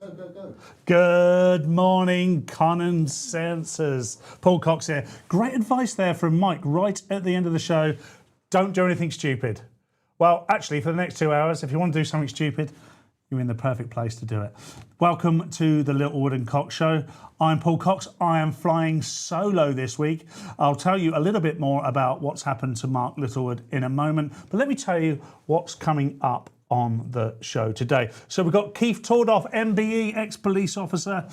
Go, go, go. Good morning, common sensors. Paul Cox here. Great advice there from Mike right at the end of the show. Don't do anything stupid. Well, actually, for the next 2 hours, if you want to do something stupid, you're in the perfect place to do it. Welcome to the Littlewood and Cox show. I'm Paul Cox. I am flying solo this week. I'll tell you a little bit more about what's happened to Mark Littlewood in a moment, but let me tell you what's coming up on the show today. So we've got Keith Tordoff, MBE, ex-police officer,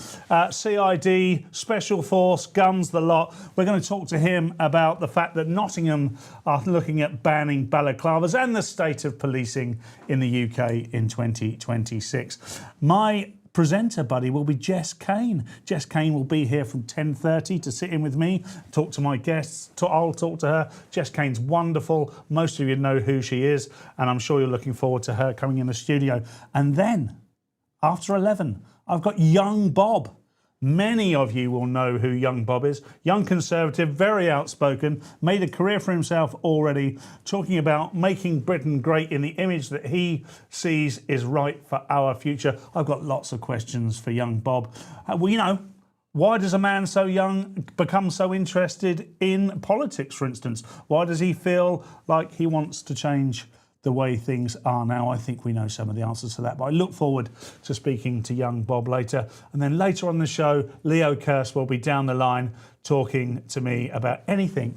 CID, Special Force, guns, the lot. We're going to talk to him about the fact that Nottingham are looking at banning balaclavas and the state of policing in the UK in 2026. My presenter buddy will be Jess Kane. Jess Kane will be here from 10:30 to sit in with me, talk to my guests. I'll talk to her. Jess Kane's wonderful. Most of you know who she is, and I'm sure you're looking forward to her coming in the studio. And then, after 11, I've got young Bob. Many of you will know who young Bob is. Young Conservative, very outspoken, made a career for himself already, talking about making Britain great in the image that he sees is right for our future. I've got lots of questions for young Bob. Why does a man so young become so interested in politics, for instance? Why does he feel like he wants to change the way things are now? I think we know some of the answers to that, but I look forward to speaking to young Bob later. And then later on the show, Leo Kearse will be down the line talking to me about anything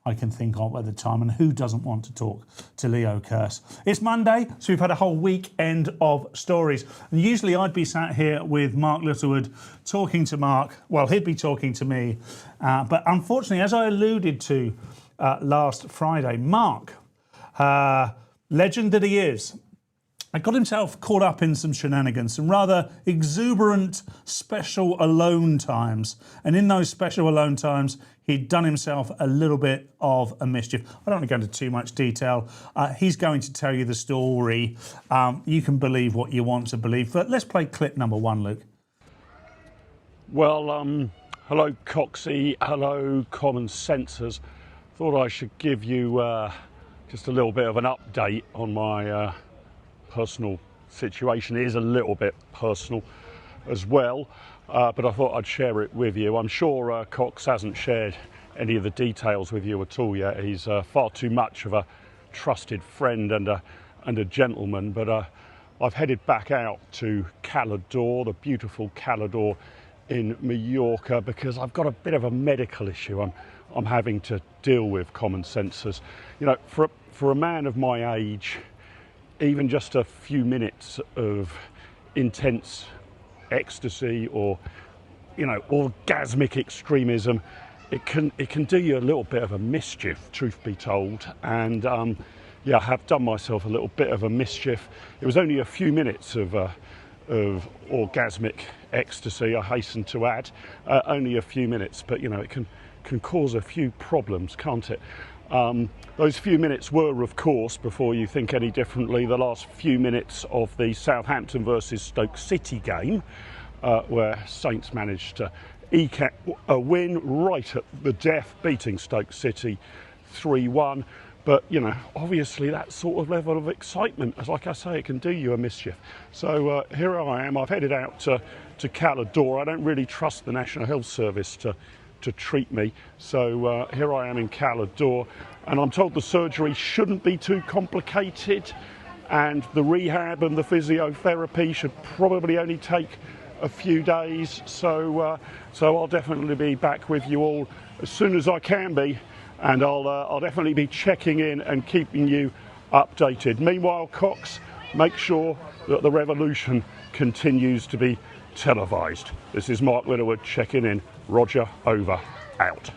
I can think of at the time, and who doesn't want to talk to Leo Kearse? It's Monday, so we've had a whole weekend of stories. And usually I'd be sat here with Mark Littlewood talking to Mark. Well, he'd be talking to me. But unfortunately, as I alluded to last Friday, Mark, legend that he is, got himself caught up in some shenanigans, some rather exuberant special alone times. And in those special alone times, he'd done himself a little bit of a mischief. I don't want to go into too much detail. He's going to tell you the story. You can believe what you want to believe. But let's play clip number one, Luke. Well, hello, Coxie. Hello, common sensors. Thought I should give you just a little bit of an update on my personal situation. It is a little bit personal as well, but I thought I'd share it with you. I'm sure Cox hasn't shared any of the details with you at all yet. He's far too much of a trusted friend and a gentleman, but I've headed back out to Calidore, the beautiful Calidore in Mallorca, because I've got a bit of a medical issue I'm having to deal with, common sensors. You know, for a man of my age, even just a few minutes of intense ecstasy or, orgasmic extremism, it can do you a little bit of a mischief, truth be told. And I have done myself a little bit of a mischief. It was only a few minutes of orgasmic ecstasy, I hasten to add, only a few minutes, but it can cause a few problems, can't it? Those few minutes were, of course, before you think any differently, the last few minutes of the Southampton versus Stoke City game, where Saints managed to eke out a win right at the death, beating Stoke City 3-1. But, obviously that sort of level of excitement, as like I say, it can do you a mischief. So here I am. I've headed out to Calidore. I don't really trust the National Health Service to treat me. So here I am in Calidore, and I'm told the surgery shouldn't be too complicated, and the rehab and the physiotherapy should probably only take a few days. So I'll definitely be back with you all as soon as I can be, and I'll definitely be checking in and keeping you updated. Meanwhile, Cox, make sure that the revolution continues to be televised. This is Mark Littlewood checking in. Roger, over, out.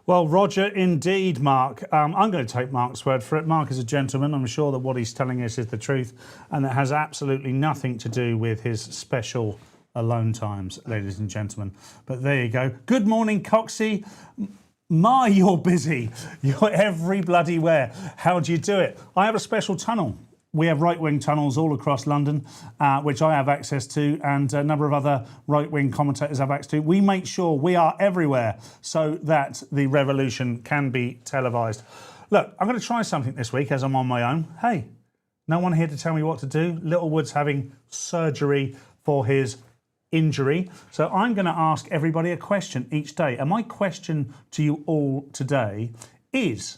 Well, Roger, indeed, Mark. I'm going to take Mark's word for it. Mark is a gentleman. I'm sure that what he's telling us is the truth, and it has absolutely nothing to do with his special alone times, ladies and gentlemen. But there you go. Good morning, Coxie. You're busy. You're every bloody where. How do you do it? I have a special tunnel. We have right-wing tunnels all across London, which I have access to, and a number of other right-wing commentators have access to. We make sure we are everywhere so that the revolution can be televised. Look, I'm going to try something this week as I'm on my own. Hey, no one here to tell me what to do. Littlewood's having surgery for his injury. So I'm going to ask everybody a question each day. And my question to you all today is,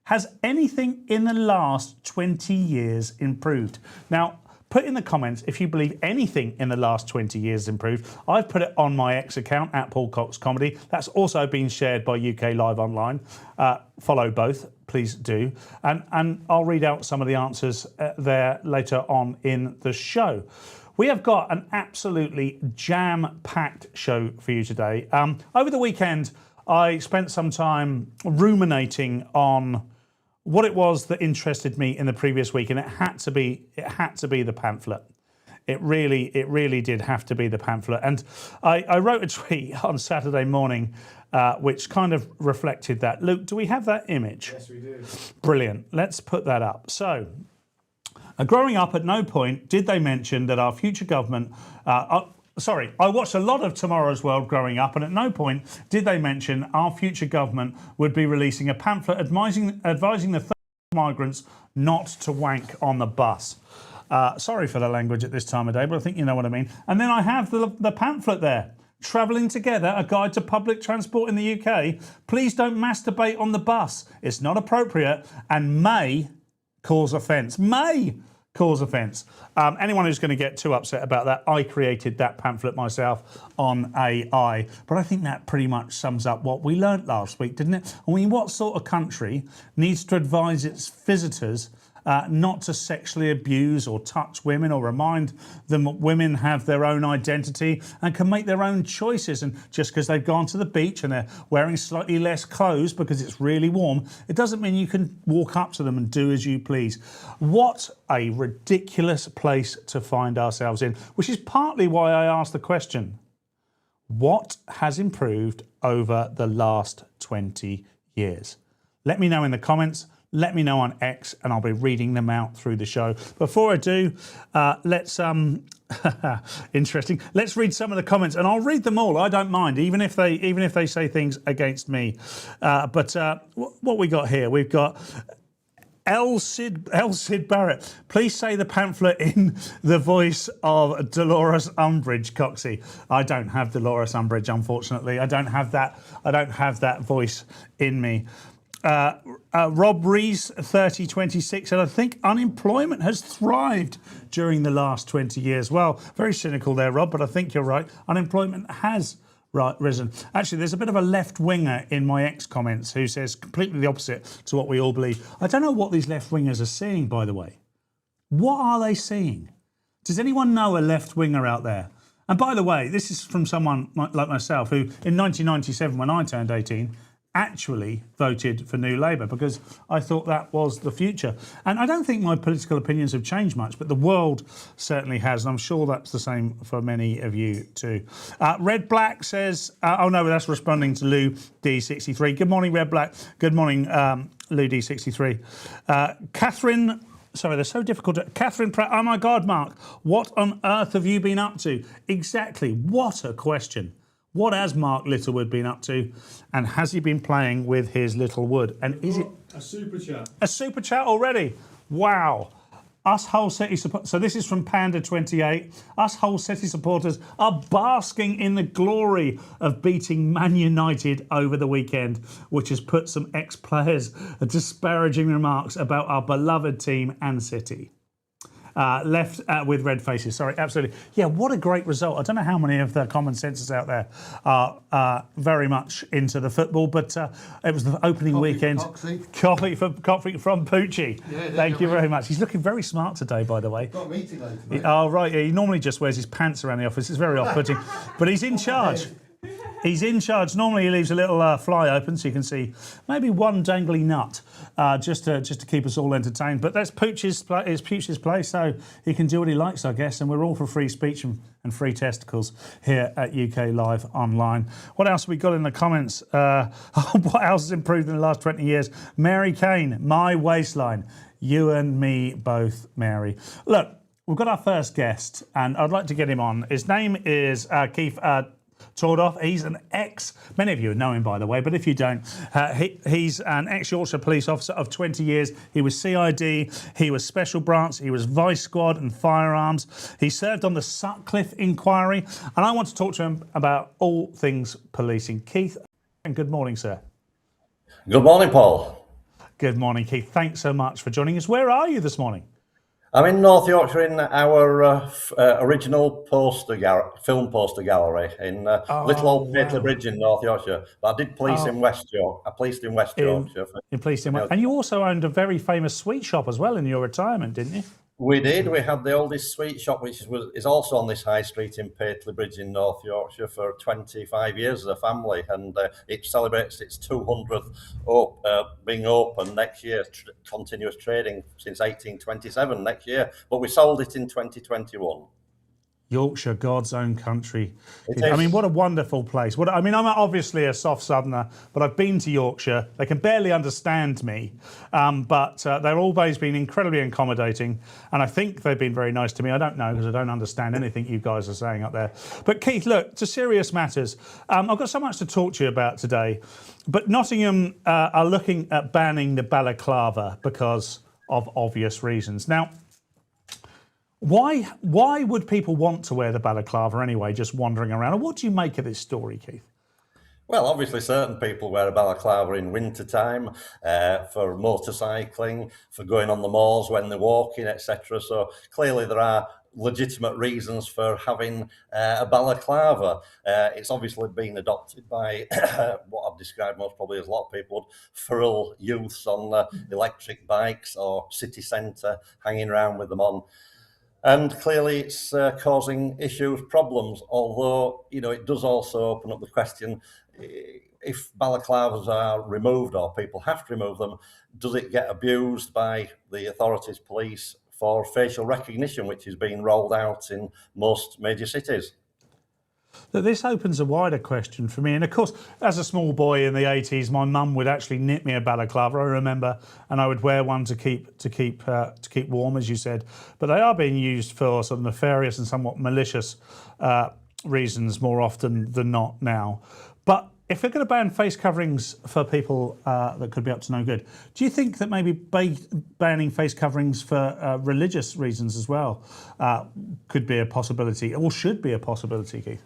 has anything in the last 20 years improved? Now, put in the comments if you believe anything in the last 20 years improved. I've put it on my X account, at Paul Cox Comedy. That's also been shared by UK Live Online. Follow both, please do. And I'll read out some of the answers there later on in the show. We have got an absolutely jam-packed show for you today. Over the weekend, I spent some time ruminating on what it was that interested me in the previous week, and it had to be the pamphlet. It really did have to be the pamphlet. And I wrote a tweet on Saturday morning, which kind of reflected that. Luke, do we have that image? Yes, we do. Brilliant. Let's put that up. So, growing up, at no point did they mention that our future government. I watched a lot of Tomorrow's World growing up, and at no point did they mention our future government would be releasing a pamphlet advising the third migrants not to wank on the bus. Sorry for the language at this time of day, but I think you know what I mean. And then I have the pamphlet there. Travelling Together, a guide to public transport in the UK. Please don't masturbate on the bus. It's not appropriate and may cause offence. May cause offence. Anyone who's going to get too upset about that, I created that pamphlet myself on AI. But I think that pretty much sums up what we learnt last week, didn't it? I mean, what sort of country needs to advise its visitors not to sexually abuse or touch women, or remind them that women have their own identity and can make their own choices? And just because they've gone to the beach and they're wearing slightly less clothes because it's really warm, it doesn't mean you can walk up to them and do as you please. What a ridiculous place to find ourselves in, which is partly why I asked the question, what has improved over the last 20 years? Let me know in the comments. Let me know on X, and I'll be reading them out through the show. Before I do, let's interesting. Let's read some of the comments, and I'll read them all. I don't mind, even if they say things against me. But what we got here? We've got L. Sid Barrett. Please say the pamphlet in the voice of Dolores Umbridge, Coxie. I don't have Dolores Umbridge, unfortunately. I don't have that voice in me. Rob Rees, 3026, and I think unemployment has thrived during the last 20 years. Well, very cynical there, Rob, but I think you're right. Unemployment has risen. Actually, there's a bit of a left-winger in my X comments who says completely the opposite to what we all believe. I don't know what these left-wingers are seeing, by the way. What are they seeing? Does anyone know a left-winger out there? And by the way, this is from someone like myself who, in 1997, when I turned 18, actually voted for New Labour because I thought that was the future. And I don't think my political opinions have changed much, but the world certainly has, and I'm sure that's the same for many of you too. Red Black says, oh no, that's responding to Lou D63. Good morning, Red Black. Good morning, Lou D63. Catherine, sorry, they're so difficult. Catherine Pratt, oh my God, Mark, what on earth have you been up to? Exactly, what a question. What has Mark Littlewood been up to, and has he been playing with his little wood? And is it a super chat? A super chat already? Wow. Us Hull City supporters, so this is from Panda28. Us Hull City supporters are basking in the glory of beating Man United over the weekend, which has put some ex-players disparaging remarks about our beloved team and city. Left with red faces. Sorry, absolutely. Yeah, what a great result. I don't know how many of the common senses out there are very much into the football, but it was the opening weekend. Coffee from Poochie. Yeah, thank you very much. He's looking very smart today, by the way. Got a meeting later, mate. Oh, right. Yeah, he normally just wears his pants around the office. It's very off-putting. But he's in charge. He's in charge. Normally he leaves a little fly open so you can see maybe one dangly nut just to keep us all entertained. But that's Pooch's place, so he can do what he likes, I guess. And we're all for free speech and free testicles here at UK Live Online. What else have we got in the comments? What else has improved in the last 20 years? Mary Kane, my waistline. You and me both, Mary. Look, we've got our first guest, and I'd like to get him on. His name is Keith toured off. He's an many of you know him, by the way, but if you don't, he's an ex-Yorkshire police officer of 20 years. He was CID, he was Special Branch, he was Vice Squad and Firearms. He served on the Sutcliffe inquiry, and I want to talk to him about all things policing. Keith, and good morning, sir. Good morning, Paul. Good morning, Keith. Thanks so much for joining us. Where are you this morning? I'm in North Yorkshire in our original film poster gallery in Little Old Patley Bridge in North Yorkshire. But I did police in West Yorkshire. I policed in West Yorkshire. And you also owned a very famous sweet shop as well in your retirement, didn't you? We did. We had the oldest sweet shop, which is also on this high street in Patley Bridge in North Yorkshire for 25 years as a family, and it celebrates its 200th being open next year. Continuous trading since 1827 next year, but we sold it in 2021. Yorkshire, God's own country. I mean, what a wonderful place. I'm obviously a soft southerner, but I've been to Yorkshire. They can barely understand me, but they've always been incredibly accommodating, and I think they've been very nice to me. I don't know, because I don't understand anything you guys are saying up there. But Keith, look, to serious matters. I've got so much to talk to you about today, but Nottingham are looking at banning the balaclava because of obvious reasons. Now, Why would people want to wear the balaclava anyway, just wandering around? And what do you make of this story, Keith? Well, obviously, certain people wear a balaclava in wintertime for motorcycling, for going on the moors when they're walking, etc. So clearly there are legitimate reasons for having a balaclava. It's obviously been adopted by what I've described most probably as a lot of people would, feral youths on electric bikes or city centre, hanging around with them on. And clearly it's causing issues, problems, although, it does also open up the question, if balaclavas are removed or people have to remove them, does it get abused by the authorities, police, for facial recognition, which is being rolled out in most major cities? This opens a wider question for me. And of course, as a small boy in the 80s, my mum would actually knit me a balaclava, I remember, and I would wear one to keep warm, as you said. But they are being used for sort of nefarious and somewhat malicious reasons more often than not now. But if we're going to ban face coverings for people that could be up to no good, do you think that maybe banning face coverings for religious reasons as well could be a possibility, or should be a possibility, Keith?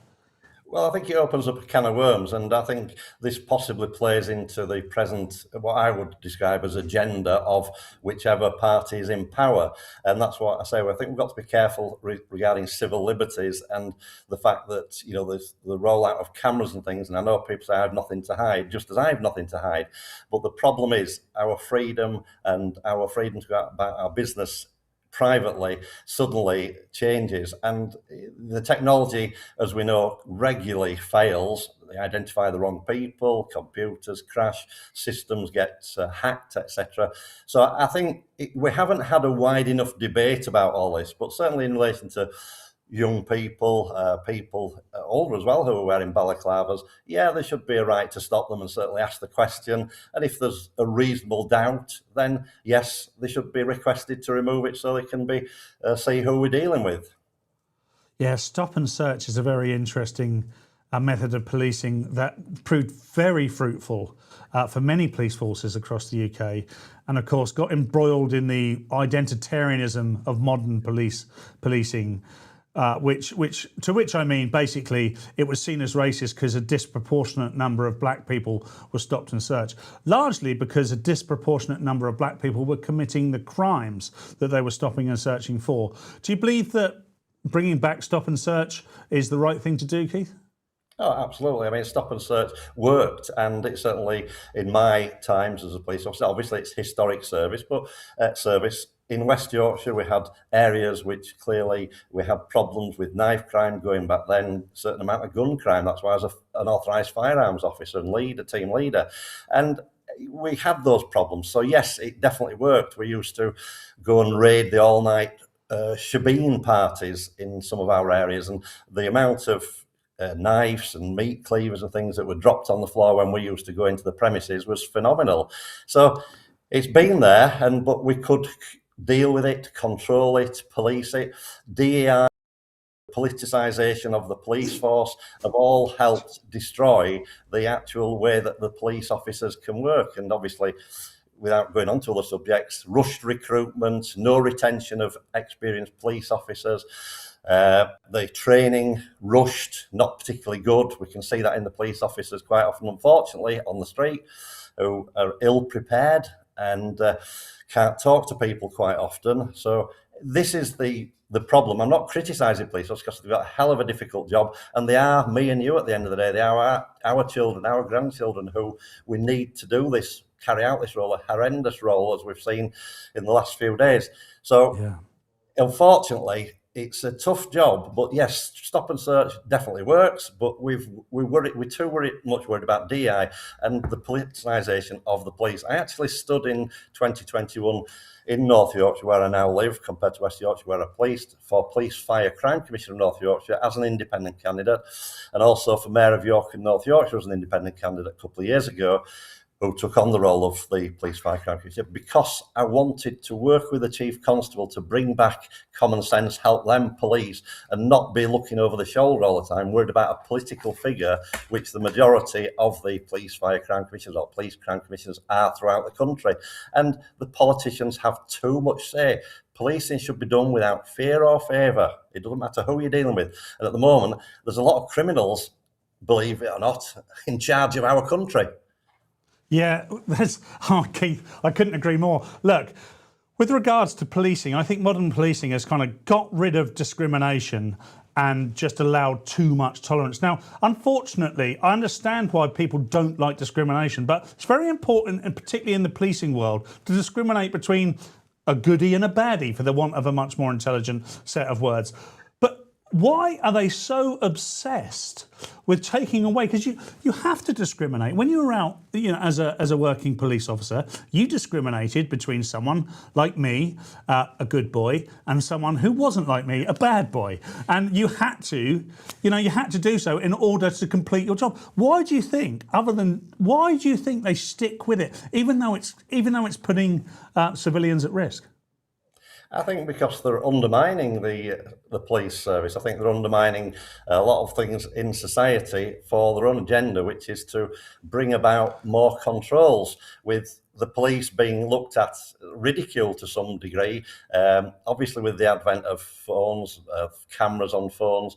Well, I think it opens up a can of worms, and I think this possibly plays into the present, what I would describe as agenda of whichever party is in power. And that's what I say. I think we've got to be careful regarding civil liberties and the fact that, there's the rollout of cameras and things. And I know people say I have nothing to hide, just as I have nothing to hide. But the problem is our freedom and our freedom to go about our business privately suddenly changes, and the technology, as we know, regularly fails. They identify the wrong people, computers crash, systems get hacked, etc. So I think we haven't had a wide enough debate about all this, but certainly in relation to young people, people older as well who are wearing balaclavas, there should be a right to stop them and certainly ask the question. And if there's a reasonable doubt, then yes, they should be requested to remove it so they can be see who we're dealing with. Yeah, stop and search is a very interesting method of policing that proved very fruitful for many police forces across the UK, and of course got embroiled in the identitarianism of modern policing. Which I mean, basically, it was seen as racist because a disproportionate number of black people were stopped and searched, largely because a disproportionate number of black people were committing the crimes that they were stopping and searching for. Do you believe that bringing back stop and search is the right thing to do, Keith? Oh, absolutely. I mean, stop and search worked, and it certainly, in my times as a police officer, obviously it's historic service, but service. In West Yorkshire, we had areas which clearly we had problems with knife crime going back then, a certain amount of gun crime. That's why I was an authorised firearms officer and team leader. And we had those problems. So yes, it definitely worked. We used to go and raid the all-night shebeen parties in some of our areas, and the amount of knives and meat cleavers and things that were dropped on the floor when we used to go into the premises was phenomenal. So it's been there, but we could deal with it, control it, police it. DEI politicisation of the police force have all helped destroy the actual way that the police officers can work. And obviously, without going on to other subjects, rushed recruitment, no retention of experienced police officers, the training rushed, not particularly good. We can see that in the police officers quite often, unfortunately, on the street, who are ill prepared and can't talk to people quite often. So this is the problem. I'm not criticising police officers because they've got a hell of a difficult job, and they are me and you at the end of the day. They are our children, our grandchildren, who we need to do this, carry out this role, a horrendous role, as we've seen in the last few days. So, Unfortunately, it's a tough job, but yes, stop and search definitely works. But we're too much worried about DI and the politicisation of the police. I actually stood in 2021 in North Yorkshire, where I now live, compared to West Yorkshire, where I placed for Police Fire Crime Commissioner of North Yorkshire as an independent candidate, and also for Mayor of York and North Yorkshire as an independent candidate a couple of years ago, who took on the role of the Police Fire Crime Commissioner, because I wanted to work with the Chief Constable to bring back common sense, help them police, and not be looking over the shoulder all the time, worried about a political figure, which the majority of the Police Fire Crime Commissioners or Police Crime Commissioners are throughout the country. And the politicians have too much say. Policing should be done without fear or favour. It doesn't matter who you're dealing with. And at the moment, there's a lot of criminals, believe it or not, in charge of our country. Yeah, Keith, I couldn't agree more. Look, with regards to policing, I think modern policing has kind of got rid of discrimination and just allowed too much tolerance. Now, unfortunately, I understand why people don't like discrimination, but it's very important, and particularly in the policing world, to discriminate between a goodie and a baddie, for the want of a much more intelligent set of words. But why are they so obsessed with taking away? Because you have to discriminate. When you were out, as a working police officer, you discriminated between someone like me, a good boy, and someone who wasn't like me, a bad boy. And you had to do so in order to complete your job. Why do you think they stick with it, even though it's putting civilians at risk? I think because they're undermining the police service. I think they're undermining a lot of things in society for their own agenda, which is to bring about more controls, with the police being looked at, ridiculed to some degree. Obviously, with the advent of phones, cameras on phones,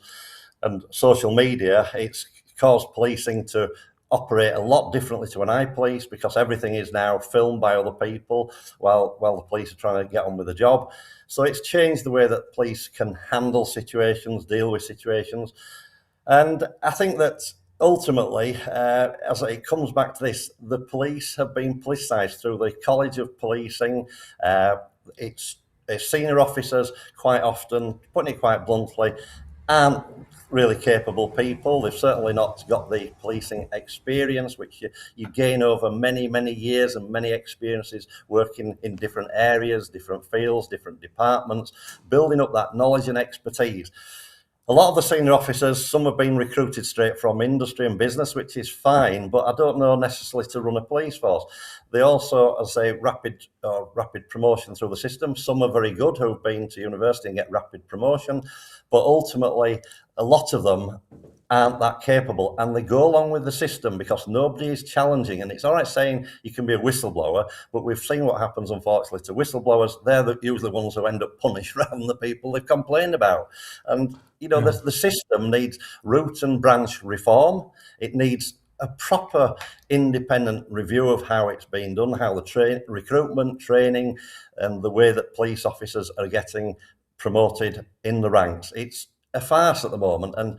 and social media, it's caused policing to operate a lot differently to an eye police, because everything is now filmed by other people while the police are trying to get on with the job. So it's changed the way that police can handle situations, deal with situations. And I think that ultimately, as it comes back to this, the police have been politicised through the College of Policing. It's senior officers, quite often, putting it quite bluntly, aren't really capable people. They've certainly not got the policing experience, which you gain over many, many years and many experiences working in different areas, different fields, different departments, building up that knowledge and expertise. A lot of the senior officers, some have been recruited straight from industry and business, which is fine, but I don't know necessarily to run a police force. They also, as I say, rapid promotion through the system. Some are very good who've been to university and get rapid promotion, but ultimately a lot of them aren't that capable, and they go along with the system because nobody is challenging. And it's all right saying you can be a whistleblower, but we've seen what happens, unfortunately, to whistleblowers. They're usually the ones who end up punished rather than the people they've complained about. And the system needs root and branch reform. It needs a proper independent review of how it's being done, how the recruitment, training, and the way that police officers are getting promoted in the ranks. It's a farce at the moment, and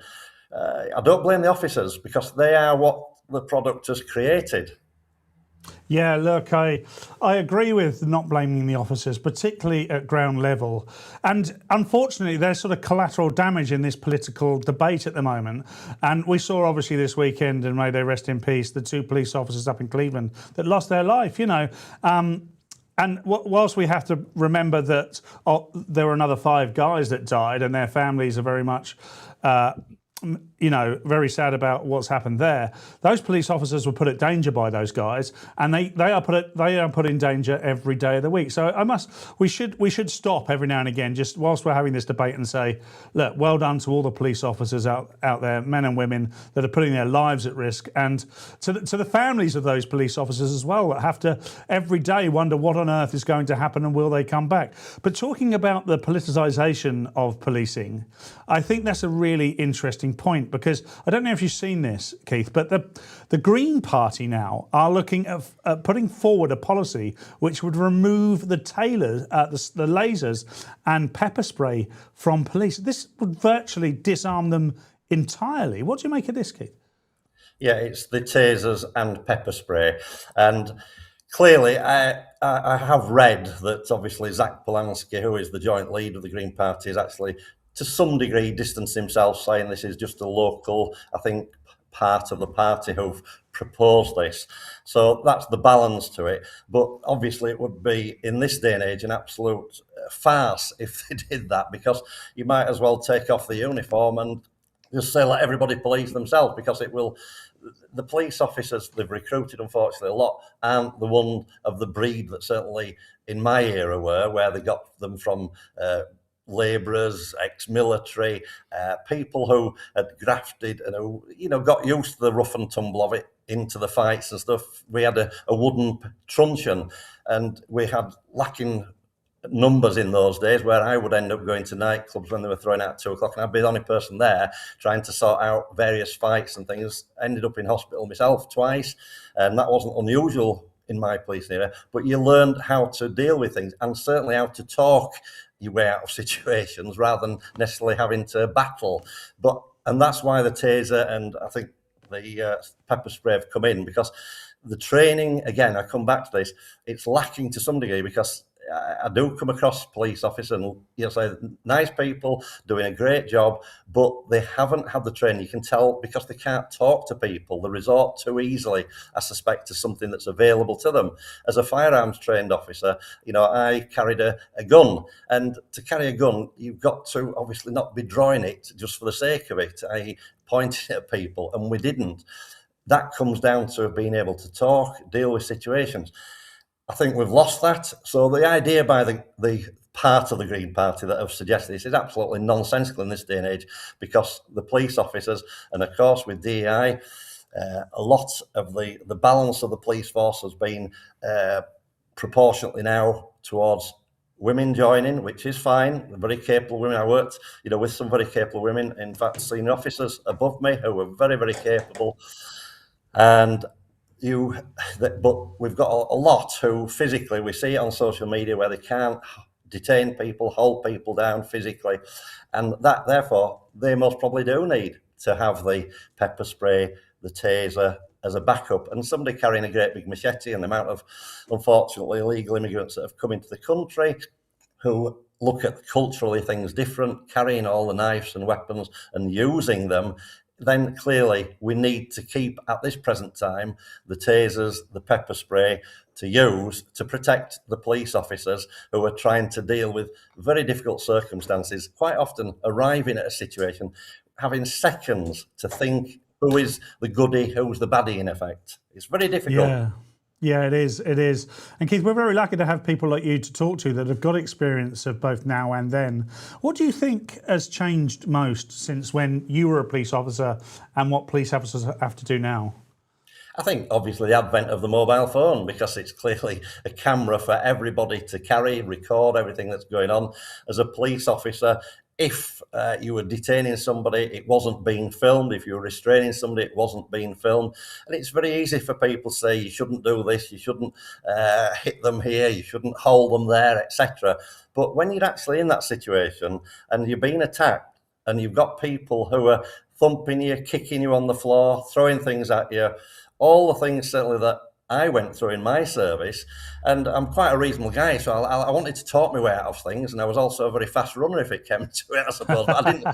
I don't blame the officers, because they are what the product has created. Yeah, look, I agree with not blaming the officers, particularly at ground level. And unfortunately, there's sort of collateral damage in this political debate at the moment. And we saw, obviously, this weekend, and may they rest in peace, the two police officers up in Cleveland that lost their life, And whilst we have to remember that there were another 5 guys that died, and their families are very much very sad about what's happened there. Those police officers were put at danger by those guys, and they are put in danger every day of the week. So we should stop every now and again, just whilst we're having this debate, and say, look, well done to all the police officers out there, men and women, that are putting their lives at risk, and to the families of those police officers as well, that have to every day wonder what on earth is going to happen and will they come back. But talking about the politicisation of policing, I think that's a really interesting point, because I don't know if you've seen this, Keith, but the Green Party now are looking at putting forward a policy which would remove the lasers and pepper spray from police. This would virtually disarm them entirely. What do you make of this, Keith? Yeah, it's the tasers and pepper spray. And clearly, I have read that obviously Zach Polanski, who is the joint leader of the Green Party, is actually to some degree distanced himself, saying this is just a local, I think, part of the party who've proposed this. So that's the balance to it. But obviously it would be, in this day and age, an absolute farce if they did that, because you might as well take off the uniform and just say let everybody police themselves, because it will. The police officers they've recruited, unfortunately, a lot aren't the one of the breed that certainly in my era were, where they got them from labourers, ex-military, people who had grafted and who, got used to the rough and tumble of it into the fights and stuff. We had a wooden truncheon, and we had lacking numbers in those days, where I would end up going to nightclubs when they were throwing out at 2:00, and I'd be the only person there trying to sort out various fights and things. Ended up in hospital myself twice, and that wasn't unusual in my police era. But you learned how to deal with things, and certainly how to talk your way out of situations rather than necessarily having to battle. And that's why the taser and I think the pepper spray have come in, because the training, again, I come back to this, it's lacking to some degree, because I do come across police officers and say nice people doing a great job, but they haven't had the training. You can tell because they can't talk to people. They resort too easily, I suspect, to something that's available to them. As a firearms trained officer, I carried a gun, and to carry a gun, you've got to obviously not be drawing it just for the sake of it, i.e. pointing at people, and we didn't. That comes down to being able to talk, deal with situations. I think we've lost that. So the idea by the part of the Green Party that have suggested this is absolutely nonsensical in this day and age, because the police officers, and of course with DEI, a lot of the balance of the police force has been proportionately now towards women joining, which is fine. They're very capable women. I worked, with some very capable women, in fact, senior officers above me who were very, very capable. And but we've got a lot who physically, we see it on social media, where they can't detain people, hold people down physically, and that therefore they most probably do need to have the pepper spray, the taser as a backup. And somebody carrying a great big machete, and the amount of, unfortunately, illegal immigrants that have come into the country who look at culturally things different, carrying all the knives and weapons and using them, then clearly we need to keep, at this present time, the tasers, the pepper spray to use to protect the police officers who are trying to deal with very difficult circumstances, quite often arriving at a situation, having seconds to think who is the goodie, who's the baddie, in effect. It's very difficult. Yeah, it is. It is. And Keith, we're very lucky to have people like you to talk to that have got experience of both now and then. What do you think has changed most since when you were a police officer and what police officers have to do now? I think obviously the advent of the mobile phone, because it's clearly a camera for everybody to carry, record everything that's going on. As a police officer, if you were detaining somebody, it wasn't being filmed. If you were restraining somebody, it wasn't being filmed. And it's very easy for people to say, you shouldn't do this, you shouldn't hit them here, you shouldn't hold them there, etc. But when you're actually in that situation and you're being attacked and you've got people who are thumping you, kicking you on the floor, throwing things at you, all the things certainly that I went through in my service, and I'm quite a reasonable guy, so I wanted to talk my way out of things, and I was also a very fast runner if it came to it, I suppose. But I didn't.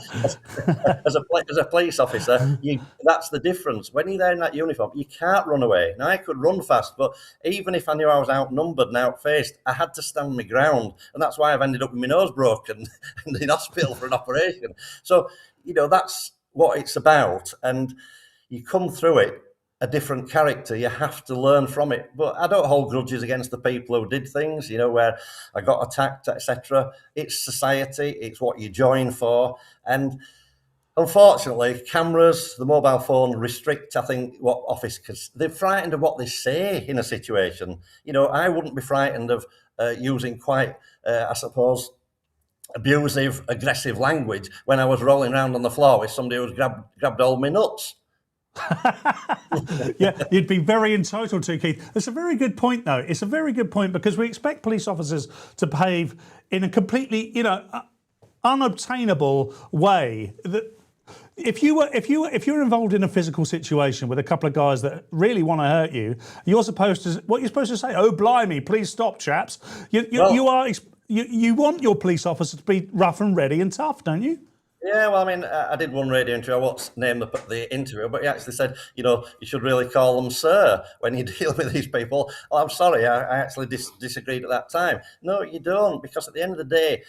As a police officer, that's the difference. When you're there in that uniform, you can't run away. Now, I could run fast, but even if I knew I was outnumbered and outfaced, I had to stand my ground, and that's why I've ended up with my nose broken and in hospital for an operation. So, that's what it's about, and you come through it a different character. You have to learn from it. But I don't hold grudges against the people who did things, where I got attacked, etc. It's society. It's what you join for. And unfortunately, cameras, the mobile phone restrict, I think, what officers, they're frightened of what they say in a situation. I wouldn't be frightened of using quite, I suppose, abusive, aggressive language when I was rolling around on the floor with somebody who's grabbed all my nuts. Yeah, you'd be very entitled to, Keith. It's a very good point, though. It's a very good point, because we expect police officers to behave in a completely, unobtainable way. That if you're involved in a physical situation with a couple of guys that really want to hurt you, you're supposed to say, "Oh, blimey, please stop, chaps." You want your police officer to be rough and ready and tough, don't you? Yeah, well, I mean, I did one radio interview. I won't name the interview, but he actually said, you should really call them sir when you deal with these people. Oh, I'm sorry, I actually disagreed at that time. No, you don't, because at the end of the day,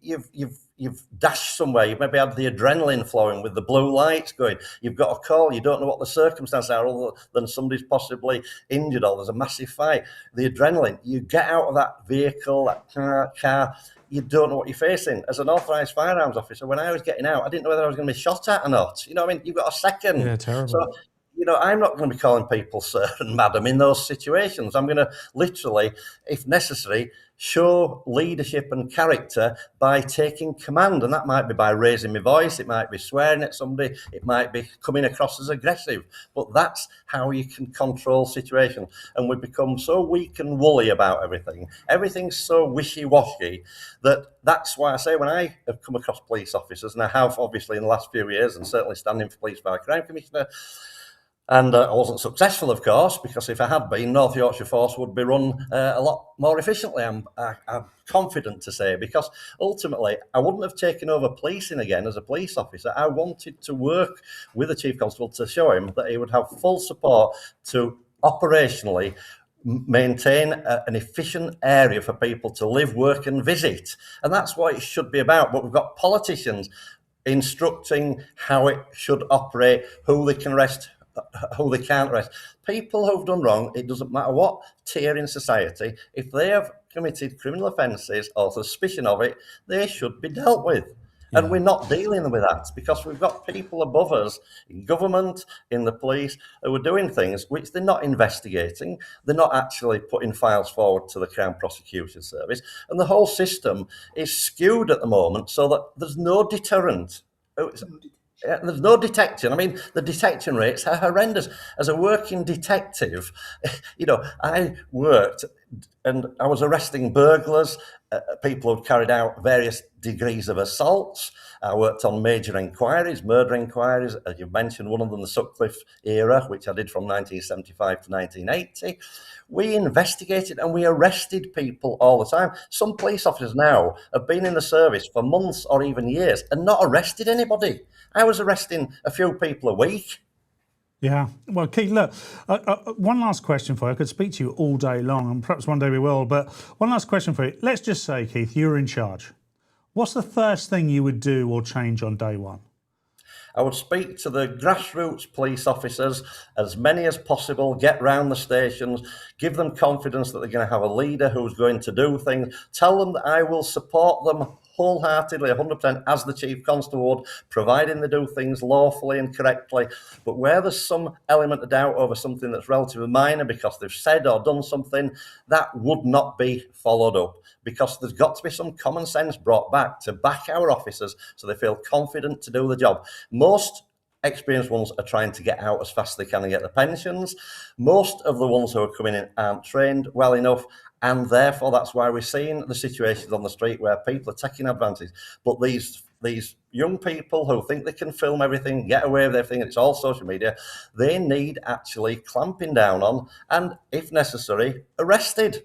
you've dashed somewhere. You've maybe had the adrenaline flowing with the blue lights going. You've got a call. You don't know what the circumstances are, other than somebody's possibly injured or there's a massive fight. The adrenaline. You get out of that vehicle, that car. You don't know what you're facing. As an authorised firearms officer, when I was getting out, I didn't know whether I was going to be shot at or not. You know what I mean? You've got a second. Yeah, terrible. So, I'm not going to be calling people sir and madam in those situations. I'm going to literally, if necessary, show leadership and character by taking command. And that might be by raising my voice. It might be swearing at somebody. It might be coming across as aggressive. But that's how you can control situations. And we've become so weak and woolly about everything. Everything's so wishy-washy that's why I say, when I have come across police officers, and I have obviously in the last few years, and certainly standing for Police Fire Crime Commissioner, and I wasn't successful, of course, because if I had been, North Yorkshire Force would be run a lot more efficiently, I'm confident to say, because ultimately I wouldn't have taken over policing again as a police officer. I wanted to work with the Chief Constable to show him that he would have full support to operationally maintain an efficient area for people to live, work and visit. And that's what it should be about. But we've got politicians instructing how it should operate, who they can arrest, who they can't arrest. People who've done wrong, it doesn't matter what tier in society, if they have committed criminal offences or suspicion of it, they should be dealt with. Yeah. And we're not dealing with that because we've got people above us in government, in the police, who are doing things which they're not investigating. They're not actually putting files forward to the Crown Prosecution Service. And the whole system is skewed at the moment so that there's no deterrent. There's no detection. I mean, the detection rates are horrendous. As a working detective, I worked and I was arresting burglars, people who'd carried out various degrees of assaults. I worked on major inquiries, murder inquiries. As you mentioned, one of them, the Sutcliffe era, which I did from 1975 to 1980. We investigated and we arrested people all the time. Some police officers now have been in the service for months or even years and not arrested anybody. I was arresting a few people a week. Yeah. Well, Keith, look, one last question for you. I could speak to you all day long, and perhaps one day we will, but one last question for you. Let's just say, Keith, you're in charge. What's the first thing you would do or change on day one? I would speak to the grassroots police officers, as many as possible, get round the stations, give them confidence that they're going to have a leader who's going to do things, tell them that I will support them wholeheartedly, 100%, as the Chief Constable would, providing they do things lawfully and correctly. But where there's some element of doubt over something that's relatively minor because they've said or done something, that would not be followed up, because there's got to be some common sense brought back to back our officers so they feel confident to do the job. Most experienced ones are trying to get out as fast as they can and get the pensions. Most of the ones who are coming in aren't trained well enough, and therefore that's why we're seeing the situations on the street where people are taking advantage. But these young people who think they can film everything, get away with everything, and it's all social media, they need actually clamping down on and, if necessary, arrested.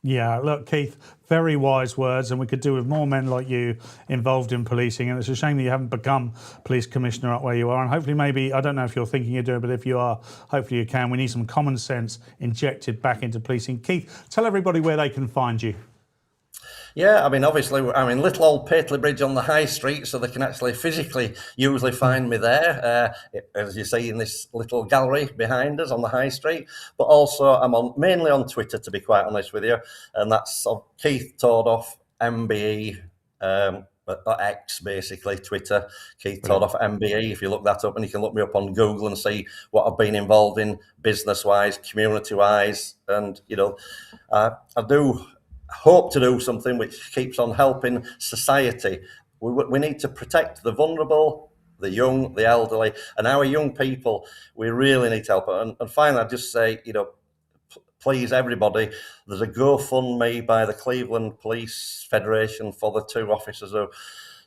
Yeah, look, Keith, very wise words, and we could do with more men like you involved in policing, and it's a shame that you haven't become police commissioner up where you are, and hopefully maybe, I don't know if you're thinking you're doing, but if you are, hopefully you can. We need some common sense injected back into policing. Keith, tell everybody where they can find you. Yeah, I mean, obviously, I'm in little old Pateley Bridge on the high street, so they can actually physically usually find me there, as you see in this little gallery behind us on the high street. But also, I'm mainly on Twitter, to be quite honest with you, and that's Keith Tordoff, MBE, X, basically, Twitter, Keith Tordoff, MBE. If you look that up, and you can look me up on Google and see what I've been involved in business-wise, community-wise, and, I do hope to do something which keeps on helping society. We need to protect the vulnerable, the young, the elderly, and our young people. We really need to help. And finally, I just say, please, everybody, there's a GoFundMe by the Cleveland Police Federation for the 2 officers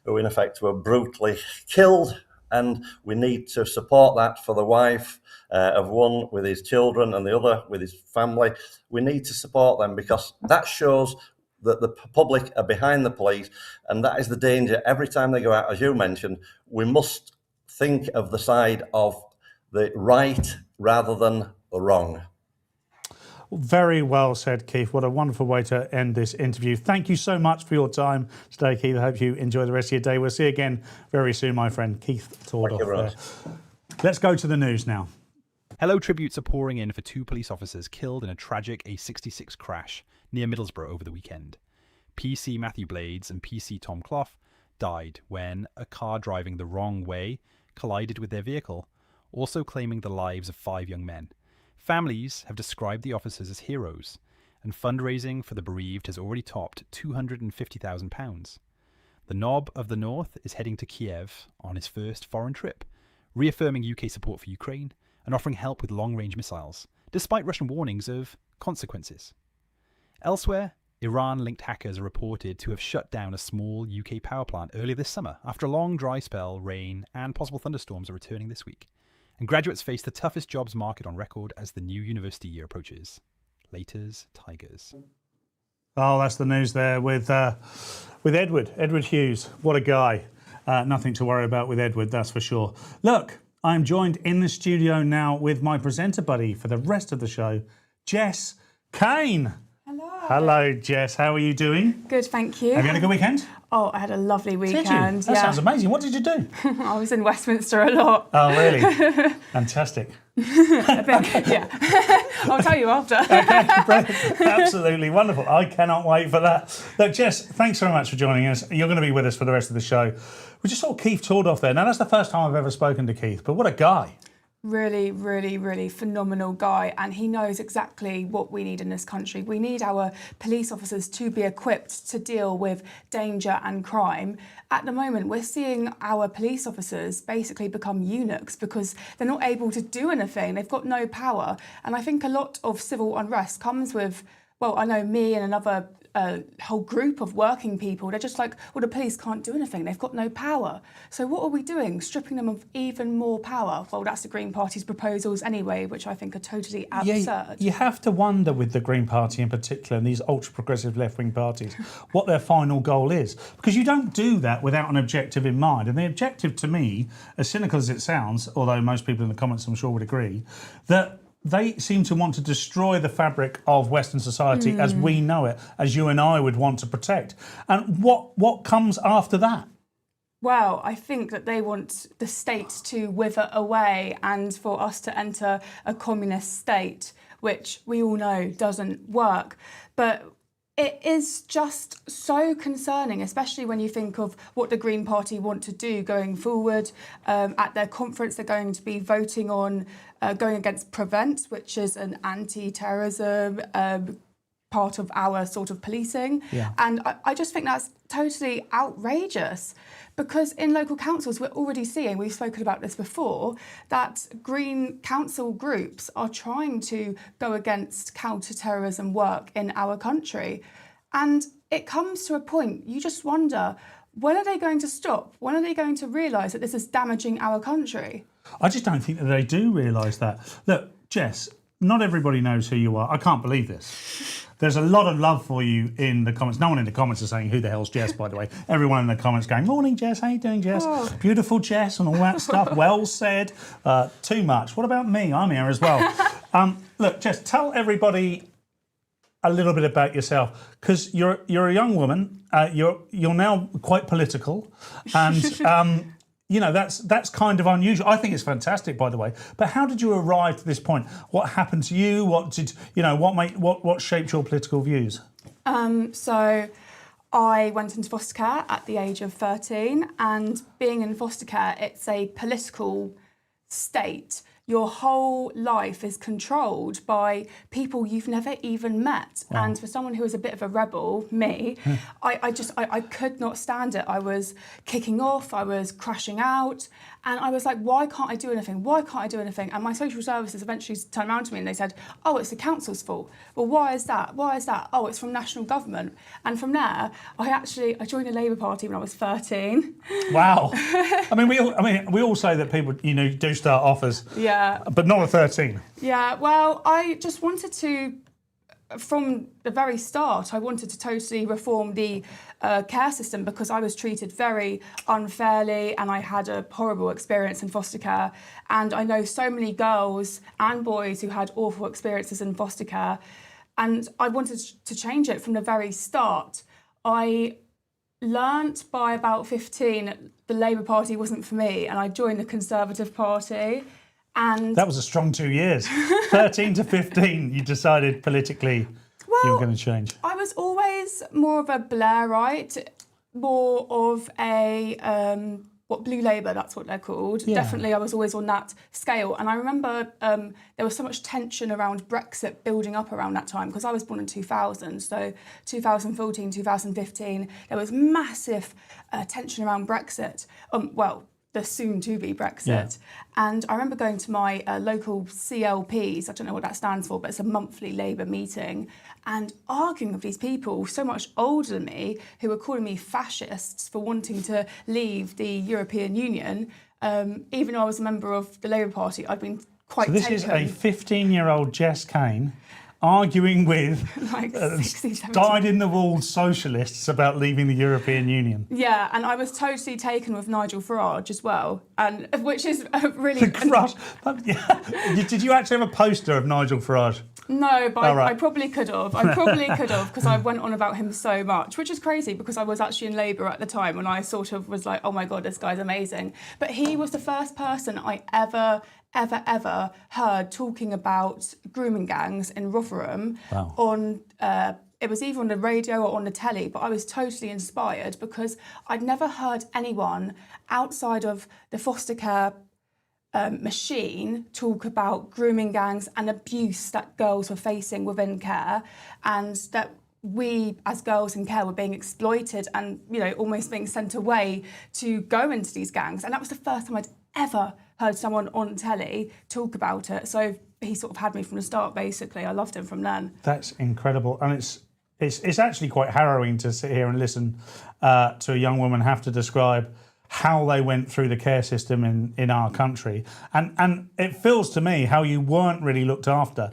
who in effect were brutally killed, and we need to support that for the wife of one with his children and the other with his family. We need to support them because that shows that the public are behind the police, and that is the danger. Every time they go out, as you mentioned, we must think of the side of the right rather than the wrong. Very well said, Keith. What a wonderful way to end this interview. Thank you so much for your time today, Keith. I hope you enjoy the rest of your day. We'll see you again very soon, my friend. Keith Tordoff. Let's go to the news now. Hello tributes are pouring in for 2 police officers killed in a tragic A66 crash near Middlesbrough over the weekend. PC Matthew Blades and PC Tom Clough died when a car driving the wrong way collided with their vehicle, also claiming the lives of 5 young men. Families have described the officers as heroes, and fundraising for the bereaved has already topped £250,000. The Knob of the North is heading to Kiev on his first foreign trip, reaffirming UK support for Ukraine and offering help with long-range missiles, despite Russian warnings of consequences. Elsewhere, Iran-linked hackers are reported to have shut down a small UK power plant earlier this summer after a long dry spell, rain and possible thunderstorms are returning this week. And graduates face the toughest jobs market on record as the new university year approaches. Laters, Tigers. Oh, that's the news there with Edward Hughes. What a guy. Nothing to worry about with Edward, that's for sure. Look, I'm joined in the studio now with my presenter buddy for the rest of the show, Jess Kane. Hello. Hello, Jess. How are you doing? Good, thank you. Have you had a good weekend? Oh, I had a lovely weekend. Did you? That sounds amazing. What did you do? I was in Westminster a lot. Oh, really? Fantastic. Yeah. I'll tell you after. Okay, absolutely wonderful. I cannot wait for that. Look, Jess, thanks very much for joining us. You're going to be with us for the rest of the show. We just saw Keith Tordoff there. Now, that's the first time I've ever spoken to Keith, but what a guy. Really, really, really phenomenal guy, and he knows exactly what we need in this country. We need our police officers to be equipped to deal with danger and crime. At the moment, we're seeing our police officers basically become eunuchs because they're not able to do anything. They've got no power. And I think a lot of civil unrest comes with, well, I know me and another whole group of working people, they're just like, well, the police can't do anything. They've got no power. So what are we doing? Stripping them of even more power? Well, that's the Green Party's proposals anyway, which I think are totally absurd. Yeah, you have to wonder with the Green Party in particular and these ultra-progressive left-wing parties what their final goal is. Because you don't do that without an objective in mind. And the objective to me, as cynical as it sounds, although most people in the comments I'm sure would agree, that they seem to want to destroy the fabric of Western society as we know it, as you and I would want to protect. And what comes after that? Well, I think that they want the state to wither away and for us to enter a communist state, which we all know doesn't work. But it is just so concerning, especially when you think of what the Green Party want to do going forward. At their conference, they're going to be voting on going against Prevent, which is an anti-terrorism part of our sort of policing. Yeah. And I just think that's totally outrageous because in local councils, we're already seeing, we've spoken about this before, that Green council groups are trying to go against counter-terrorism work in our country. And it comes to a point, you just wonder, when are they going to stop? When are they going to realise that this is damaging our country? I just don't think that they do realise that. Look, Jess, not everybody knows who you are. I can't believe this. There's a lot of love for you in the comments. No one in the comments is saying, who the hell's Jess, by the way. Everyone in the comments going, morning, Jess, how you doing, Jess? Oh. Beautiful, Jess, and all that stuff. Well said. Too much. What about me? I'm here as well. Look, Jess, tell everybody a little bit about yourself, because you're a young woman. You're now quite political, and that's kind of unusual. I think it's fantastic, by the way. But how did you arrive to this point? What happened to you? What shaped your political views? So I went into foster care at the age of 13, and being in foster care, it's a political state. Your whole life is controlled by people you've never even met. Wow. And for someone who is a bit of a rebel, me, I could not stand it. I was kicking off, I was crashing out, and I was like, why can't I do anything? Why can't I do anything? And my social services eventually turned around to me and they said, oh, it's the council's fault. Well, why is that? Why is that? Oh, it's from national government. And from there, I joined the Labour Party when I was 13. Wow. we all say that people, do start off as, but not at 13. Yeah, well, I just wanted to, from the very start, I wanted to totally reform the care system, because I was treated very unfairly and I had a horrible experience in foster care. And I know so many girls and boys who had awful experiences in foster care. And I wanted to change it from the very start. I learnt by about 15 that the Labour Party wasn't for me, and I joined the Conservative Party. And that was a strong 2 years. 13 to 15, you decided politically you were going to change. I was always more of a Blairite, more of a Blue Labour, that's what they're called. Yeah. Definitely, I was always on that scale. And I remember there was so much tension around Brexit building up around that time, because I was born in 2000. So 2014, 2015, there was massive tension around Brexit. The soon-to-be Brexit. Yeah. And I remember going to my local CLPs, I don't know what that stands for, but it's a monthly Labour meeting, and arguing with these people so much older than me, who were calling me fascists for wanting to leave the European Union. Even though I was a member of the Labour Party, I'd been quite taken. So this is a 15-year-old Jess Kane arguing with like 60, 70. dyed-in-the-wool socialists about leaving the European Union. Yeah, and I was totally taken with Nigel Farage as well, and which is really... The crush. Did you actually have a poster of Nigel Farage? No, but I probably could have. Because I went on about him so much, which is crazy, because I was actually in Labour at the time when I sort of was like, oh my God, this guy's amazing. But he was the first person I ever heard talking about grooming gangs in Rotherham. Wow. On it was either on the radio or on the telly, but I was totally inspired, because I'd never heard anyone outside of the foster care machine talk about grooming gangs and abuse that girls were facing within care, and that we as girls in care were being exploited and almost being sent away to go into these gangs. And that was the first time I'd ever heard someone on telly talk about it. So he sort of had me from the start, basically. I loved him from then. That's incredible. And it's actually quite harrowing to sit here and listen to a young woman have to describe how they went through the care system in our country. And it feels to me how you weren't really looked after.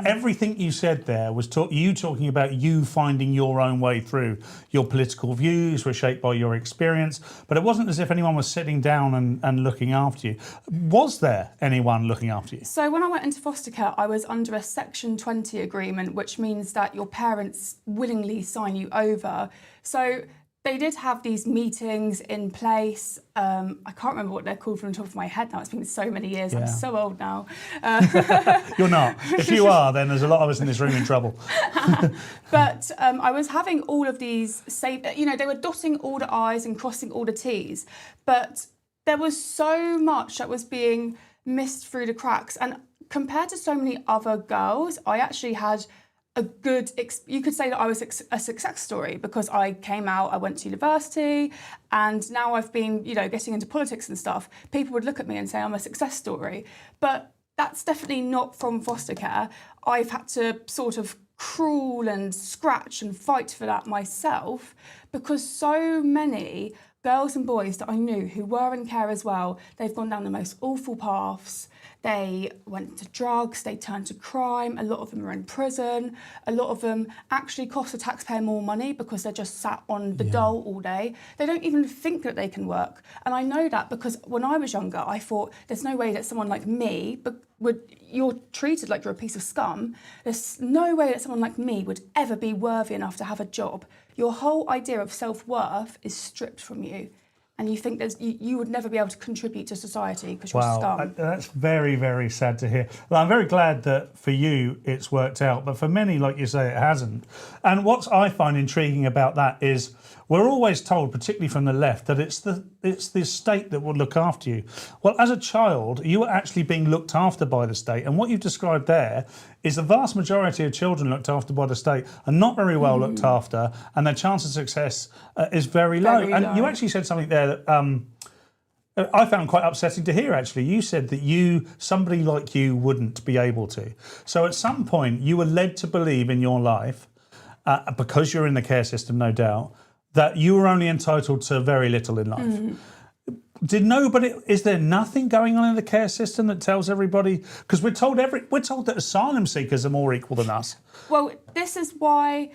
Everything you said there was you talking about you finding your own way through. Your political views were shaped by your experience, but it wasn't as if anyone was sitting down and looking after you. Was there anyone looking after you? So when I went into foster care, I was under a Section 20 agreement, which means that your parents willingly sign you over. So they did have these meetings in place. I can't remember what they're called from the top of my head now. It's been so many years. Yeah. I'm so old now. You're not. If you are, then there's a lot of us in this room in trouble. But I was having all of these they were dotting all the I's and crossing all the T's. But there was so much that was being missed through the cracks. And compared to so many other girls, I actually had you could say that I was a success story, because I came out, I went to university, and now I've been, getting into politics and stuff. People would look at me and say I'm a success story. But that's definitely not from foster care. I've had to sort of crawl and scratch and fight for that myself, because so many girls and boys that I knew who were in care as well, they've gone down the most awful paths. They went to drugs, they turned to crime, a lot of them are in prison, a lot of them actually cost the taxpayer more money because they're just sat on the dole all day. They don't even think that they can work. And I know that because when I was younger, I thought there's no way that someone like me you're treated like you're a piece of scum. There's no way that someone like me would ever be worthy enough to have a job. Your whole idea of self-worth is stripped from you. And you think you would never be able to contribute to society because you're scum. That's very, very sad to hear. Well, I'm very glad that for you it's worked out, but for many, like you say, it hasn't. And what I find intriguing about that is we're always told, particularly from the left, that it's the state that will look after you. Well, as a child, you were actually being looked after by the state, and what you've described there is the vast majority of children looked after by the state are not very well looked after, and their chance of success is very low. And you actually said something there that I found quite upsetting to hear, actually. You said that somebody like you wouldn't be able to. So at some point, you were led to believe in your life, because you're in the care system, no doubt, that you were only entitled to very little in life. Is there nothing going on in the care system that tells everybody? Because we're told that asylum seekers are more equal than us. Well, this is why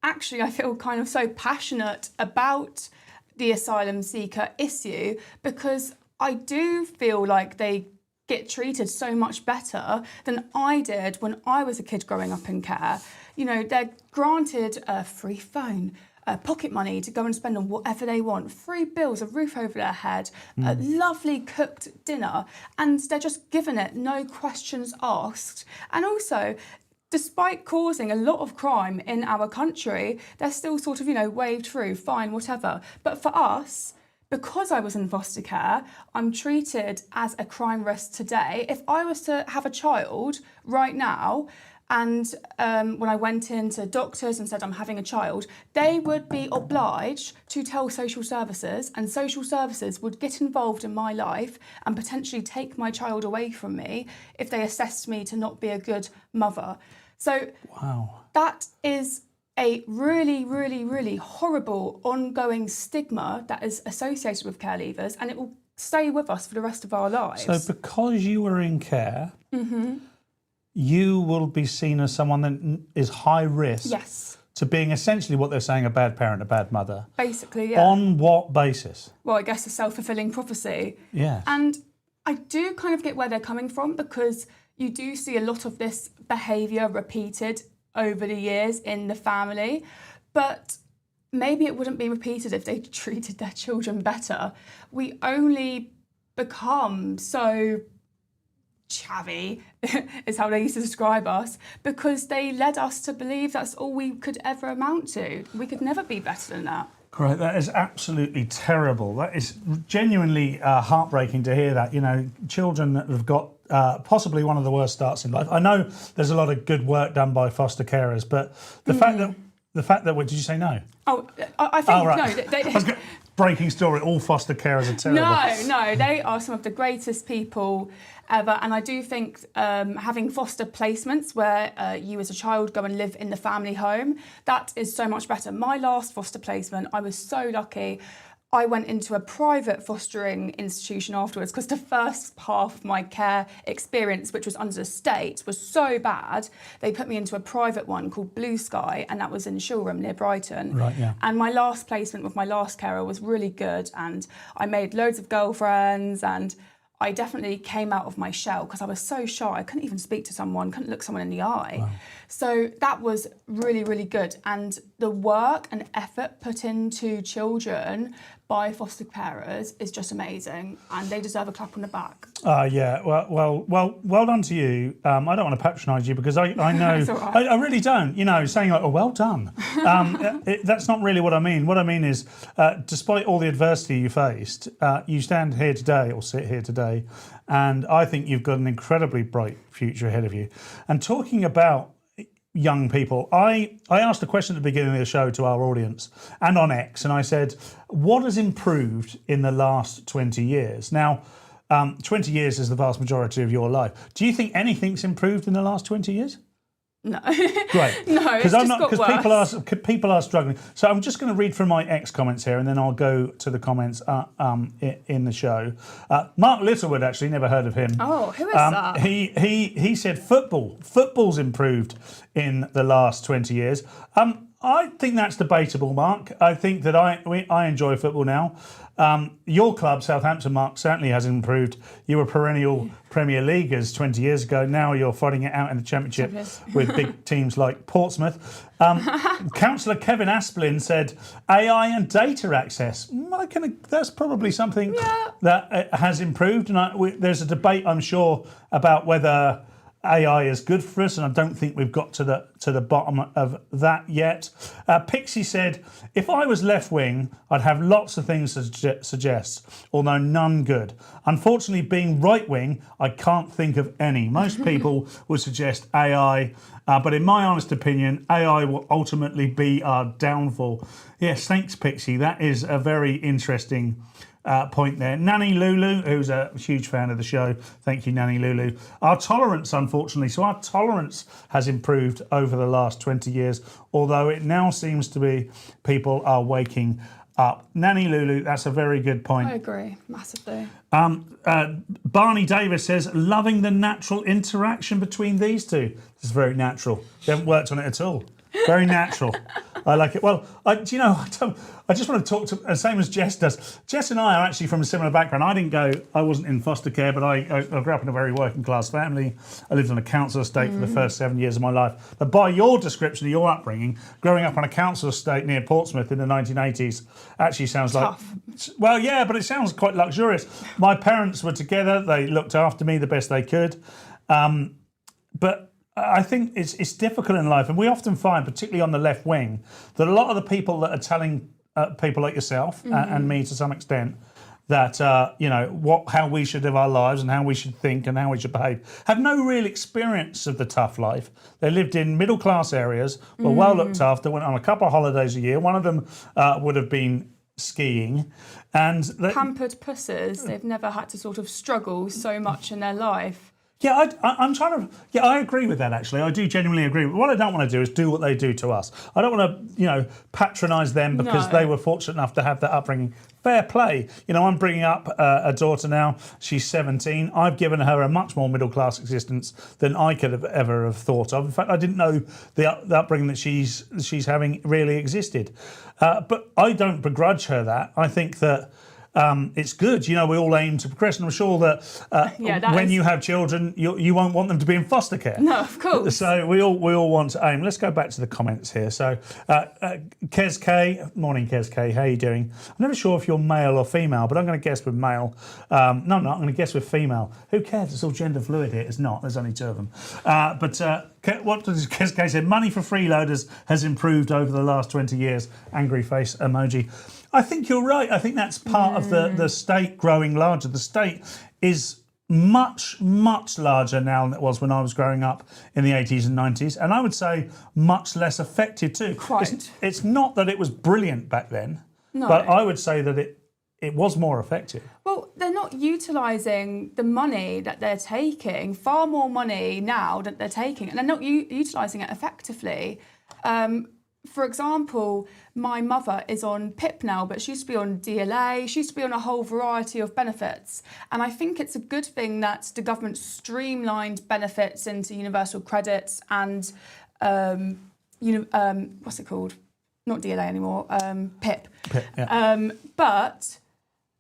actually I feel kind of so passionate about the asylum seeker issue, because I do feel like they get treated so much better than I did when I was a kid growing up in care. You know, they're granted a free phone, pocket money to go and spend on whatever they want, free bills, a roof over their head, a lovely cooked dinner, and they're just given it, no questions asked. And also, despite causing a lot of crime in our country, they're still sort of, waved through, fine, whatever. But for us, because I was in foster care, I'm treated as a crime risk today. If I was to have a child right now, and when I went into doctors and said I'm having a child, they would be obliged to tell social services, and social services would get involved in my life and potentially take my child away from me if they assessed me to not be a good mother. So that is a really, really, really horrible ongoing stigma that is associated with care leavers, and it will stay with us for the rest of our lives. So because you were in care, you will be seen as someone that is high risk to being essentially what they're saying, a bad parent, a bad mother. Basically, yeah. On what basis? Well, I guess a self-fulfilling prophecy. Yeah. And I do kind of get where they're coming from, because you do see a lot of this behaviour repeated over the years in the family, but maybe it wouldn't be repeated if they treated their children better. We only become so chavvy, is how they used to describe us, because they led us to believe that's all we could ever amount to. We could never be better than that. Great, that is absolutely terrible. That is genuinely heartbreaking to hear that. Children that have got possibly one of the worst starts in life. I know there's a lot of good work done by foster carers, but the fact that, what did you say, no? Oh, I think, no. Breaking story, all foster carers are terrible. No, they are some of the greatest people ever. And I do think having foster placements where you as a child go and live in the family home, that is so much better. My last foster placement, I was so lucky. I went into a private fostering institution afterwards, because the first half of my care experience, which was under the state, was so bad. They put me into a private one called Blue Sky, and that was in Shilram near Brighton. Right, yeah. And my last placement with my last carer was really good, and I made loads of girlfriends, and I definitely came out of my shell because I was so shy. I couldn't even speak to someone, couldn't look someone in the eye. Wow. So that was really, really good. And the work and effort put into children by foster carers is just amazing, and they deserve a clap on the back. Yeah, well done to you. I don't want to patronise you, because I know That's all right. I really don't. Saying like, "Oh, well done." That's not really what I mean. What I mean is, despite all the adversity you faced, you stand here today, or sit here today, and I think you've got an incredibly bright future ahead of you. And talking about young people, I asked a question at the beginning of the show to our audience and on X, and I said, what has improved in the last 20 years? Now, 20 years is the vast majority of your life. Do you think anything's improved in the last 20 years? No. Great. No, it's just got worse. People are struggling. So I'm just going to read from my ex comments here, and then I'll go to the comments in the show. Mark Littlewood, actually, never heard of him. Oh, who is that? He said football's improved in the last 20 years. I think that's debatable, Mark. I think that I enjoy football now. Your club, Southampton, Mark, certainly has improved. You were perennial Premier Leaguers 20 years ago. Now you're fighting it out in the Championship with big teams like Portsmouth. Councillor Kevin Asplin said AI and data access. That's probably something that has improved. And there's a debate, I'm sure, about whether AI is good for us, and I don't think we've got to the bottom of that yet. Pixie said, if I was left wing, I'd have lots of things to suggest, although none good. Unfortunately, being right wing, I can't think of any. Most people would suggest AI, but in my honest opinion, AI will ultimately be our downfall. Yes, thanks, Pixie. That is a very interesting point there. Nanny Lulu, who's a huge fan of the show. Thank you, Nanny Lulu. Our tolerance, unfortunately, our tolerance has improved over the last 20 years, although it now seems to be people are waking up. Nanny Lulu, that's a very good point. I agree, massively. Barney Davis says, loving the natural interaction between these two. This is very natural. They haven't worked on it at all. Very natural. I like it. Well, I just want to talk to, same as Jess does. Jess and I are actually from a similar background. I wasn't in foster care, but I grew up in a very working class family. I lived on a council estate for the first 7 years of my life. But by your description of your upbringing, growing up on a council estate near Portsmouth in the 1980s actually sounds tough. Well, yeah, but it sounds quite luxurious. My parents were together. They looked after me the best they could. But I think it's difficult in life, and we often find, particularly on the left wing, that a lot of the people that are telling people like yourself and me to some extent that how we should live our lives and how we should think and how we should behave have no real experience of the tough life. They lived in middle class areas, were well looked after, went on a couple of holidays a year. One of them would have been skiing, and pampered pusses. They've never had to sort of struggle so much in their life. Yeah, I agree with that, actually. I do genuinely agree. What I don't want to do is do what they do to us. I don't want to, patronise them because they were fortunate enough to have that upbringing. Fair play. I'm bringing up a daughter now. She's 17. I've given her a much more middle-class existence than I could have ever have thought of. In fact, I didn't know the upbringing that she's having really existed. But I don't begrudge her that. I think that it's good. We all aim to progress, and I'm sure that when you have children, you won't want them to be in foster care. No, of course. So we all want to aim. Let's go back to the comments here. So Kez K, morning Kez K, how are you doing? I'm never sure if you're male or female, but I'm going to guess with male. No, I'm not. I'm going to guess with female. Who cares? It's all gender fluid here. It's not. There's only two of them. What does Kez K say? Money for freeloaders has improved over the last 20 years. Angry face emoji. I think you're right. I think that's part of the state growing larger. The state is much, much larger now than it was when I was growing up in the 80s and 90s. And I would say much less effective too. Quite. It's not that it was brilliant back then, no. But I would say that it was more effective. Well, they're not utilising the money that they're taking, far more money now that they're taking, and they're not utilising it effectively. For example, my mother is on PIP now, but she used to be on DLA. She used to be on a whole variety of benefits. And I think it's a good thing that the government streamlined benefits into universal credits and, what's it called? Not DLA anymore, PIP. PIP, yeah. But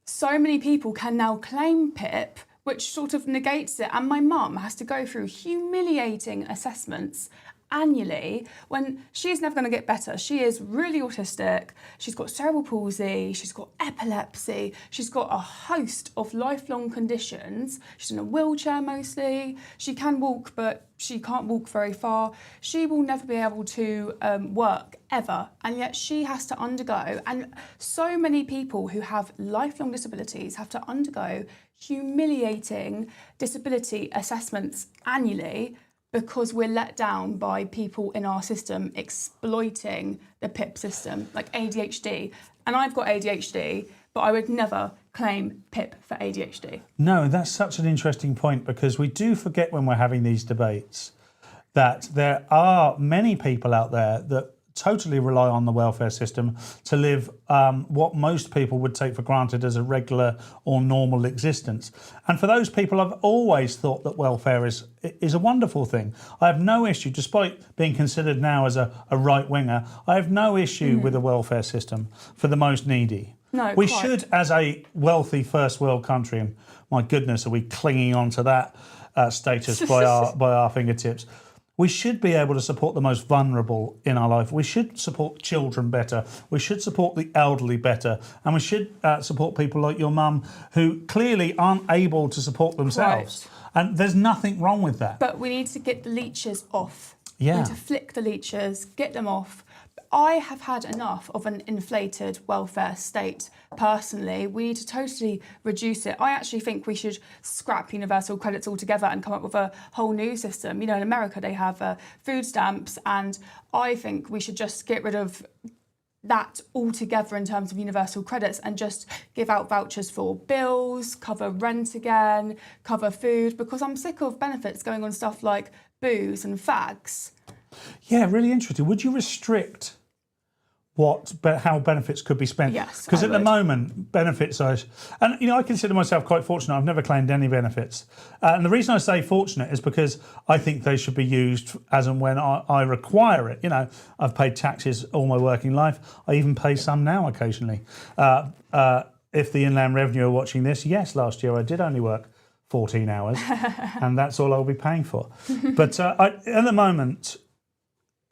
so many people can now claim PIP, which sort of negates it. And my mum has to go through humiliating assessments annually when she's never going to get better. She is really autistic. She's got cerebral palsy. She's got epilepsy. She's got a host of lifelong conditions. She's in a wheelchair mostly. She can walk, but she can't walk very far. She will never be able to work ever, and yet she has to undergo, and so many people who have lifelong disabilities have to undergo humiliating disability assessments annually because we're let down by people in our system exploiting the PIP system, like ADHD. And I've got ADHD, but I would never claim PIP for ADHD. No, that's such an interesting point, because we do forget when we're having these debates that there are many people out there that totally rely on the welfare system to live what most people would take for granted as a regular or normal existence. And for those people, I've always thought that welfare is a wonderful thing. I have no issue, despite being considered now as a right-winger, I have no issue with the welfare system for the most needy. No, we quite. should, as a wealthy first world country, and my goodness, are we clinging on to that status by our fingertips, we should be able to support the most vulnerable in our life. We should support children better. We should support the elderly better. And we should support people like your mum who clearly aren't able to support themselves. Right. And there's nothing wrong with that. But we need to get the leeches off. Yeah. We need to flick the leeches, get them off. I have had enough of an inflated welfare state personally. We need to totally reduce it. I actually think we should scrap universal credits altogether and come up with a whole new system. You know, in America they have food stamps, and I think we should just get rid of that altogether in terms of universal credits and just give out vouchers for bills, cover rent again, cover food, because I'm sick of benefits going on stuff like booze and fags. Yeah, really interesting. Would you restrict how benefits could be spent? Yes, because I at the would. moment, benefits are, and I consider myself quite fortunate. I've never claimed any benefits, and the reason I say fortunate is because I think they should be used as and when I require it. You know, I've paid taxes all my working life. I even pay some now occasionally. If the Inland Revenue are watching this, yes, last year I did only work 14 hours, and that's all I'll be paying for. But at the moment,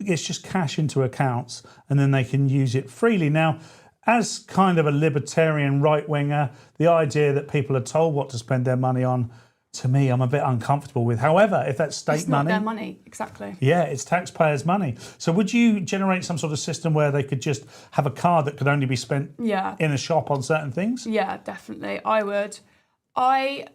it's just cash into accounts and then they can use it freely. Now, as kind of a libertarian right-winger, the idea that people are told what to spend their money on, to me, I'm a bit uncomfortable with. However, if that's state It's not money... their money, exactly. Yeah, it's taxpayers' money. So would you generate some sort of system where they could just have a card that could only be spent in a shop on certain things? Yeah, definitely. I would. I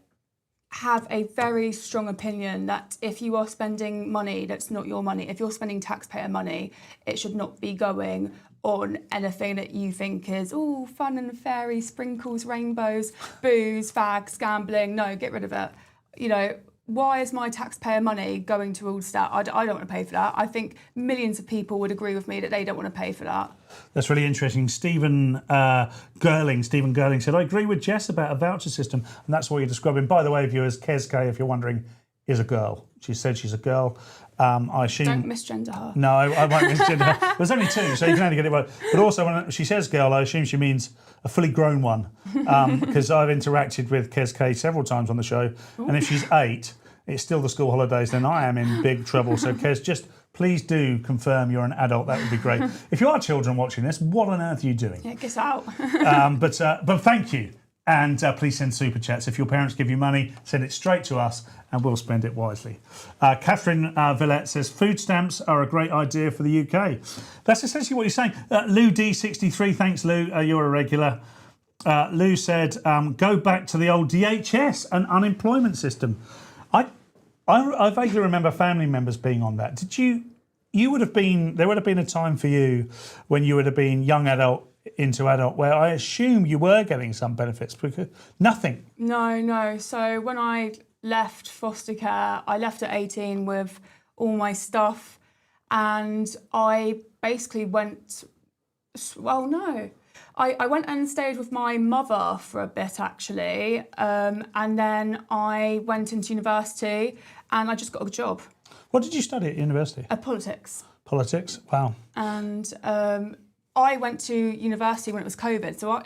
have a very strong opinion that if you are spending money that's not your money, if you're spending taxpayer money, it should not be going on anything that you think is fun and fairy, sprinkles, rainbows, booze, fags, gambling. No, get rid of it. You know, why is my taxpayer money going towards that? I don't want to pay for that. I think millions of people would agree with me that they don't want to pay for that. That's really interesting. Stephen Gerling said, I agree with Jess about a voucher system, and that's what you're describing. By the way, viewers, Kezke, if you're wondering, is a girl. She said she's a girl. I assume... Don't misgender her. No, I won't misgender her. There's only two, so you can only get it right. But also, when she says girl, I assume she means a fully grown one, because I've interacted with Kezke several times on the show, and if she's 8, it's still the school holidays, then I am in big trouble. So Kez, just please do confirm you're an adult. That would be great. If you are children watching this, what on earth are you doing? Yeah, get out. But thank you. And please send super chats. If your parents give you money, send it straight to us and we'll spend it wisely. Catherine Villette says, food stamps are a great idea for the UK. That's essentially what you're saying. Lou D63, thanks Lou, you're a regular. Lou said, go back to the old DHS and unemployment system. I vaguely remember family members being on that. Did you would have been, there would have been a time for you when you would have been young adult into adult where I assume you were getting some benefits because nothing. No. So when I left foster care, I left at 18 with all my stuff, and I basically went, I went and stayed with my mother for a bit actually, and then I went into university and I just got a job. What did you study at university? Politics. Politics, wow. And I went to university when it was COVID. So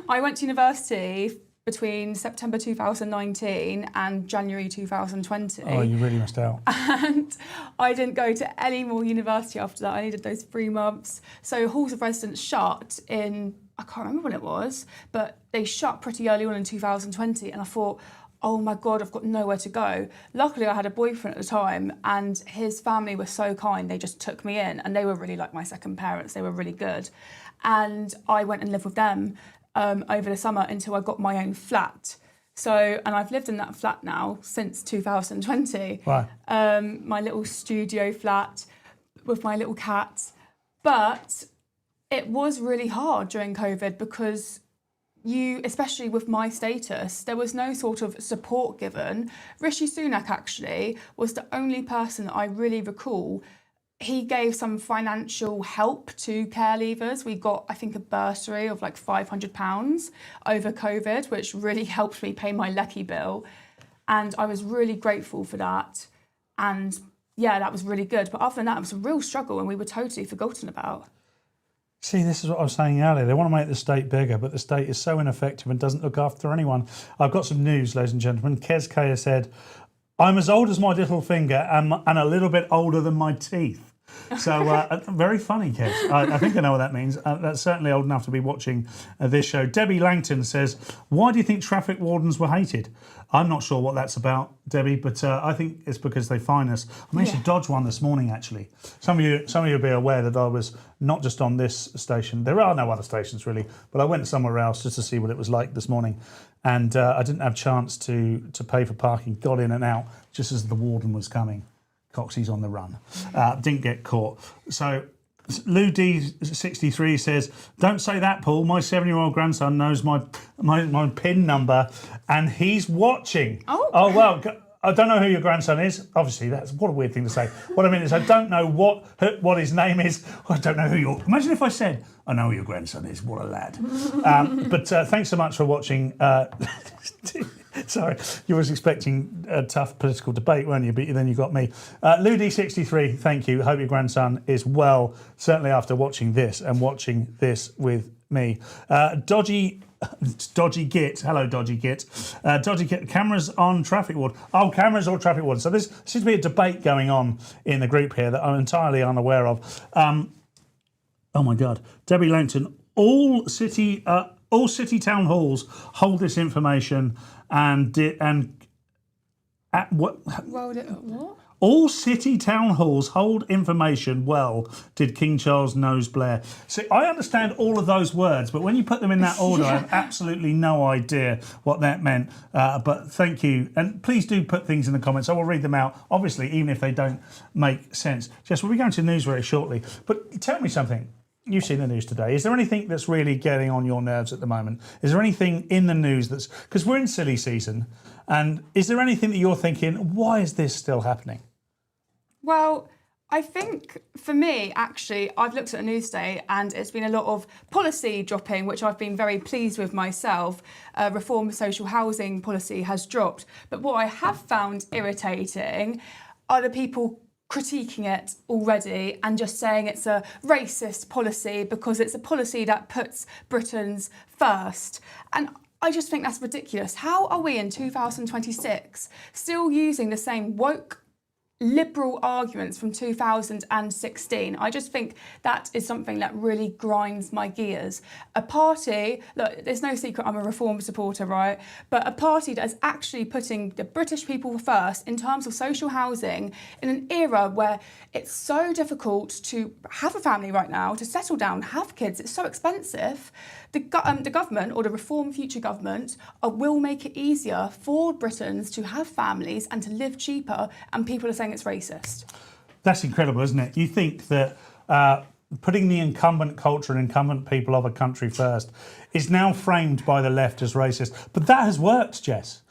I went to university between September 2019 and January 2020. Oh, you really missed out. And I didn't go to any more university after that. I needed those 3 months. So halls of residence shut in, I can't remember when it was, but they shut pretty early on in 2020. And I thought, oh my God, I've got nowhere to go. Luckily, I had a boyfriend at the time and his family were so kind. They just took me in and they were really like my second parents. They were really good. And I went and lived with them over the summer until I got my own flat. So, and I've lived in that flat now since 2020. Wow. My little studio flat with my little cat. But it was really hard during COVID because especially with my status, there was no sort of support given. Rishi Sunak actually was the only person that I really recall. He gave some financial help to care leavers. We got, I think, a bursary of like £500 over COVID, which really helped me pay my lecky bill. And I was really grateful for that. And yeah, that was really good. But other than that, it was a real struggle and we were totally forgotten about. See, this is what I was saying earlier. They want to make the state bigger, but the state is so ineffective and doesn't look after anyone. I've got some news, ladies and gentlemen. Kez K has said, I'm as old as my little finger and a little bit older than my teeth. So very funny, Kez. I think I know what that means. That's certainly old enough to be watching this show. Debbie Langton says, why do you think traffic wardens were hated? I'm not sure what that's about, Debbie, but I think it's because they fine us. I managed to dodge one this morning, actually. Some of you will be aware that I was not just on this station. There are no other stations, really, but I went somewhere else just to see what it was like this morning. And I didn't have a chance to pay for parking. Got in and out just as the warden was coming. Coxie's on the run. Didn't get caught. So Lou D63 says, don't say that, Paul. My 7-year-old grandson knows my PIN number and he's watching. Oh well, I don't know who your grandson is. Obviously, that's what a weird thing to say. What I mean is I don't know what his name is. I don't know who your... Imagine if I said, I know who your grandson is. What a lad. But thanks so much for watching. Sorry, you was expecting a tough political debate, weren't you? But then you got me. Lou D63, thank you. Hope your grandson is well, certainly after watching this and watching this with me. Dodgy Git. Hello, Dodgy Git. Dodgy Git. Cameras on traffic ward. Oh, cameras or traffic ward. So there seems to be a debate going on in the group here that I'm entirely unaware of. Oh my God. Debbie Langton. All city town halls hold this information and at what? What? All city town halls hold information well, did King Charles knows Blair. See, I understand all of those words, but when you put them in that order, I have absolutely no idea what that meant. But thank you. And please do put things in the comments. I will read them out, obviously, even if they don't make sense. Jess, we'll be going to the news very shortly. But tell me something. You've seen the news today. Is there anything that's really getting on your nerves at the moment? Is there anything in the news that's... Because we're in silly season. And is there anything that you're thinking, why is this still happening? Well, I think for me, actually, I've looked at the news today and it's been a lot of policy dropping, which I've been very pleased with myself. Reform of social housing policy has dropped. But what I have found irritating are the people critiquing it already and just saying it's a racist policy because it's a policy that puts Britons first. And I just think that's ridiculous. How are we in 2026 still using the same woke liberal arguments from 2016? I just think that is something that really grinds my gears. A party, look, there's no secret I'm a reform supporter, right? But a party that is actually putting the British people first in terms of social housing in an era where it's so difficult to have a family right now, to settle down, have kids, it's so expensive. The government, or the Reform future government, will make it easier for Britons to have families and to live cheaper, and people are saying it's racist. That's incredible, isn't it? You think that putting the incumbent culture and incumbent people of a country first is now framed by the left as racist. But that has worked, Jess.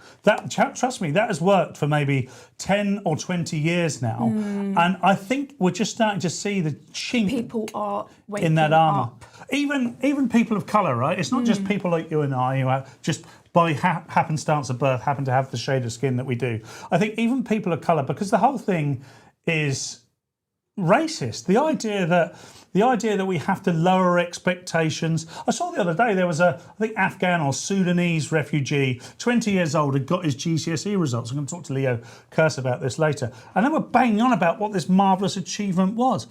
Trust me, that has worked for maybe 10 or 20 years now. And I think we're just starting to see the chink people are waking in that armour. up. Even people of colour, right? It's not just people like you and I who are just by happenstance of birth happen to have the shade of skin that we do. I think even people of colour, because the whole thing is racist. The idea that we have to lower expectations. I saw the other day there was I think Afghan or Sudanese refugee, 20 years old, had got his GCSE results. I'm going to talk to Leo Curse about this later. And they were banging on about what this marvellous achievement was.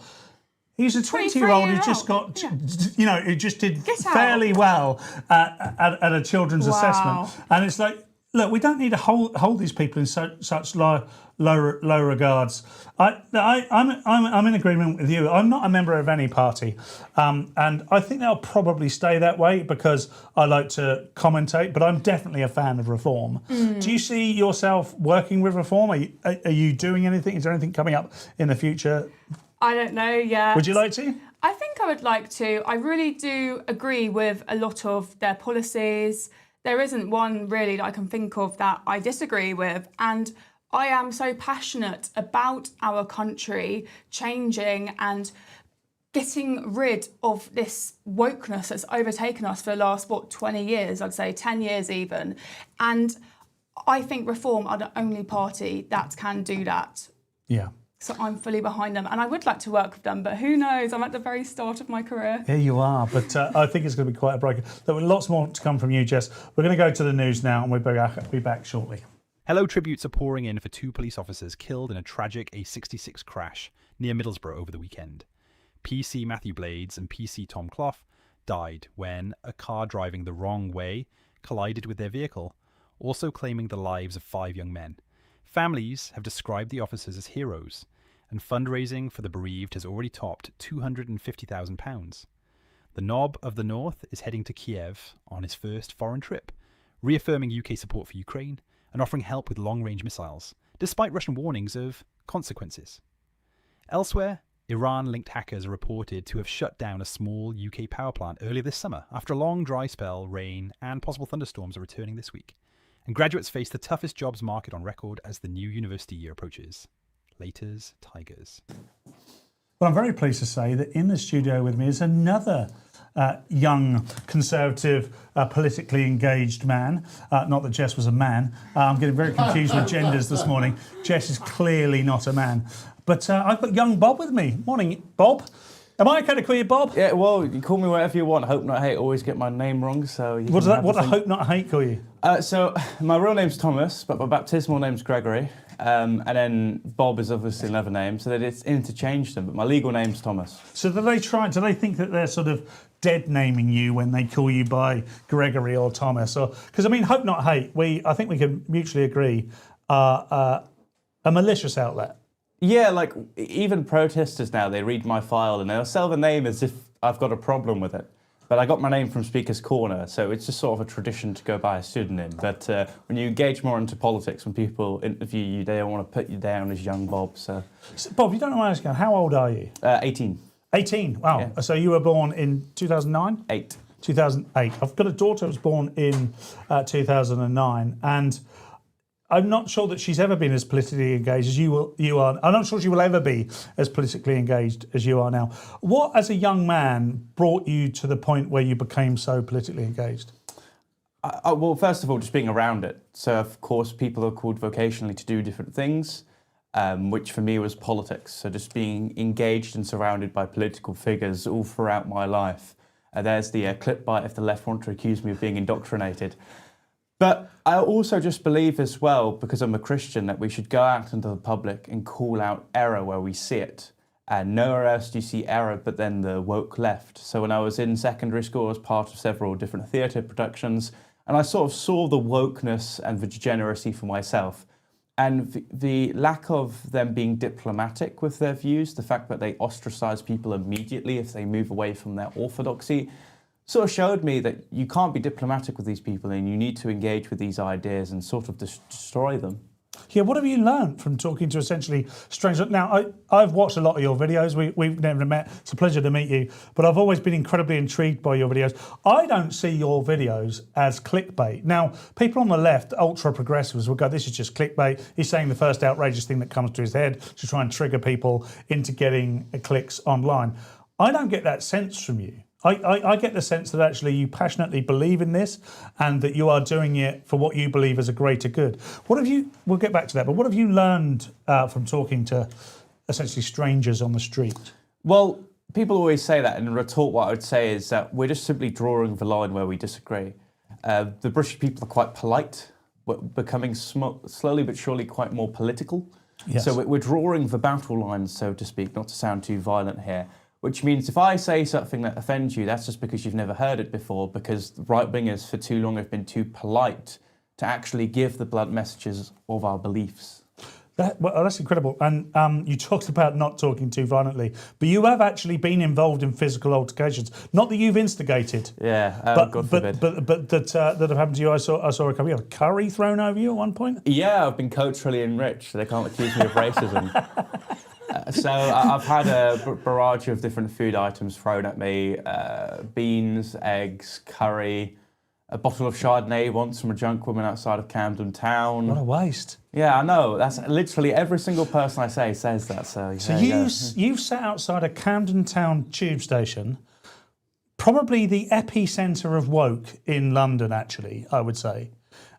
He's a 20-year-old who just got, who just did fairly well at a children's assessment. And it's like, look, we don't need to hold these people in such low regards. I'm in agreement with you. I'm not a member of any party, and I think they'll probably stay that way because I like to commentate. But I'm definitely a fan of reform. Do you see yourself working with reform? Are you doing anything? Is there anything coming up in the future? I don't know yet. Would you like to? I think I would like to. I really do agree with a lot of their policies. There isn't one really that I can think of that I disagree with. And I am so passionate about our country changing and getting rid of this wokeness that's overtaken us for the last, 20 years, I'd say 10 years even. And I think Reform are the only party that can do that. Yeah. So I'm fully behind them, and I would like to work with them, but who knows? I'm at the very start of my career. Here you are, but I think it's going to be quite a break. There were lots more to come from you, Jess. We're going to go to the news now, and we'll be back shortly. Hello tributes are pouring in for 2 police officers killed in a tragic A66 crash near Middlesbrough over the weekend. PC Matthew Blades and PC Tom Clough died when a car driving the wrong way collided with their vehicle, also claiming the lives of 5 young men. Families have described the officers as heroes, and fundraising for the bereaved has already topped £250,000. The Knob of the North is heading to Kiev on his first foreign trip, reaffirming UK support for Ukraine and offering help with long-range missiles, despite Russian warnings of consequences. Elsewhere, Iran-linked hackers are reported to have shut down a small UK power plant earlier this summer after a long dry spell. Rain and possible thunderstorms are returning this week, and graduates face the toughest jobs market on record as the new university year approaches. Laters, Tigers. Well, I'm very pleased to say that in the studio with me is another young, conservative, politically engaged man. Not that Jess was a man. I'm getting very confused with genders this morning. Jess is clearly not a man. But I've got young Bob with me. Morning, Bob. Am I okay to call you Bob? Yeah, well, you call me whatever you want. Hope not hate. Always get my name wrong. So you What do hope not hate call you? So my real name's Thomas, but my baptismal name's Gregory, and then Bob is obviously another name. So that it's interchanged them. But my legal name's Thomas. So do they think that they're sort of dead naming you when they call you by Gregory or Thomas? Or because I mean, hope not hate. I think we can mutually agree are a malicious outlet. Yeah, like even protesters now, they read my file and they'll sell the name as if I've got a problem with it. But I got my name from Speaker's Corner, so it's just sort of a tradition to go by a pseudonym. But when you engage more into politics, when people interview you, they don't want to put you down as young Bob. So Bob, you don't know what I was going. How old are you? 18. 18. Wow. Yeah. So you were born in 2009? 8. 2008. I've got a daughter who was born in 2009, and I'm not sure that she's ever been as politically engaged as you are. I'm not sure she will ever be as politically engaged as you are now. What, as a young man, brought you to the point where you became so politically engaged? Well, first of all, just being around it. So, of course, people are called vocationally to do different things, which for me was politics. So just being engaged and surrounded by political figures all throughout my life. There's the clip bite if the left want to accuse me of being indoctrinated. But I also just believe as well, because I'm a Christian, that we should go out into the public and call out error where we see it. And nowhere else do you see error but then the woke left. So when I was in secondary school, I was part of several different theatre productions, and I sort of saw the wokeness and the degeneracy for myself. And the lack of them being diplomatic with their views, the fact that they ostracise people immediately if they move away from their orthodoxy, sort of showed me that you can't be diplomatic with these people and you need to engage with these ideas and sort of destroy them. Yeah, what have you learned from talking to essentially strangers? Now, I've watched a lot of your videos. We've never met. It's a pleasure to meet you. But I've always been incredibly intrigued by your videos. I don't see your videos as clickbait. Now, people on the left, ultra-progressives, will go, this is just clickbait. He's saying the first outrageous thing that comes to his head to try and trigger people into getting clicks online. I don't get that sense from you. I get the sense that actually you passionately believe in this and that you are doing it for what you believe is a greater good. What have you, we'll get back to that, but what have you learned from talking to essentially strangers on the street? Well, people always say that, and in retort what I would say is that we're just simply drawing the line where we disagree. The British people are quite polite, we're becoming slowly but surely quite more political. Yes. So we're drawing the battle lines, so to speak, not to sound too violent here. Which means if I say something that offends you, that's just because you've never heard it before, because right-wingers for too long have been too polite to actually give the blunt messages of our beliefs. That's incredible. And you talked about not talking too violently, but you have actually been involved in physical altercations. Not that you've instigated. Yeah, God forbid. But that have happened to you. I saw a couple. You had a curry thrown over you at one point. Yeah, I've been culturally enriched. So they can't accuse me of racism. So I've had a barrage of different food items thrown at me: beans, eggs, curry, a bottle of Chardonnay once from a drunk woman outside of Camden Town. What a waste. Yeah, I know. That's literally every single person I say says that. So you've sat outside a Camden Town tube station, probably the epicentre of woke in London, actually, I would say,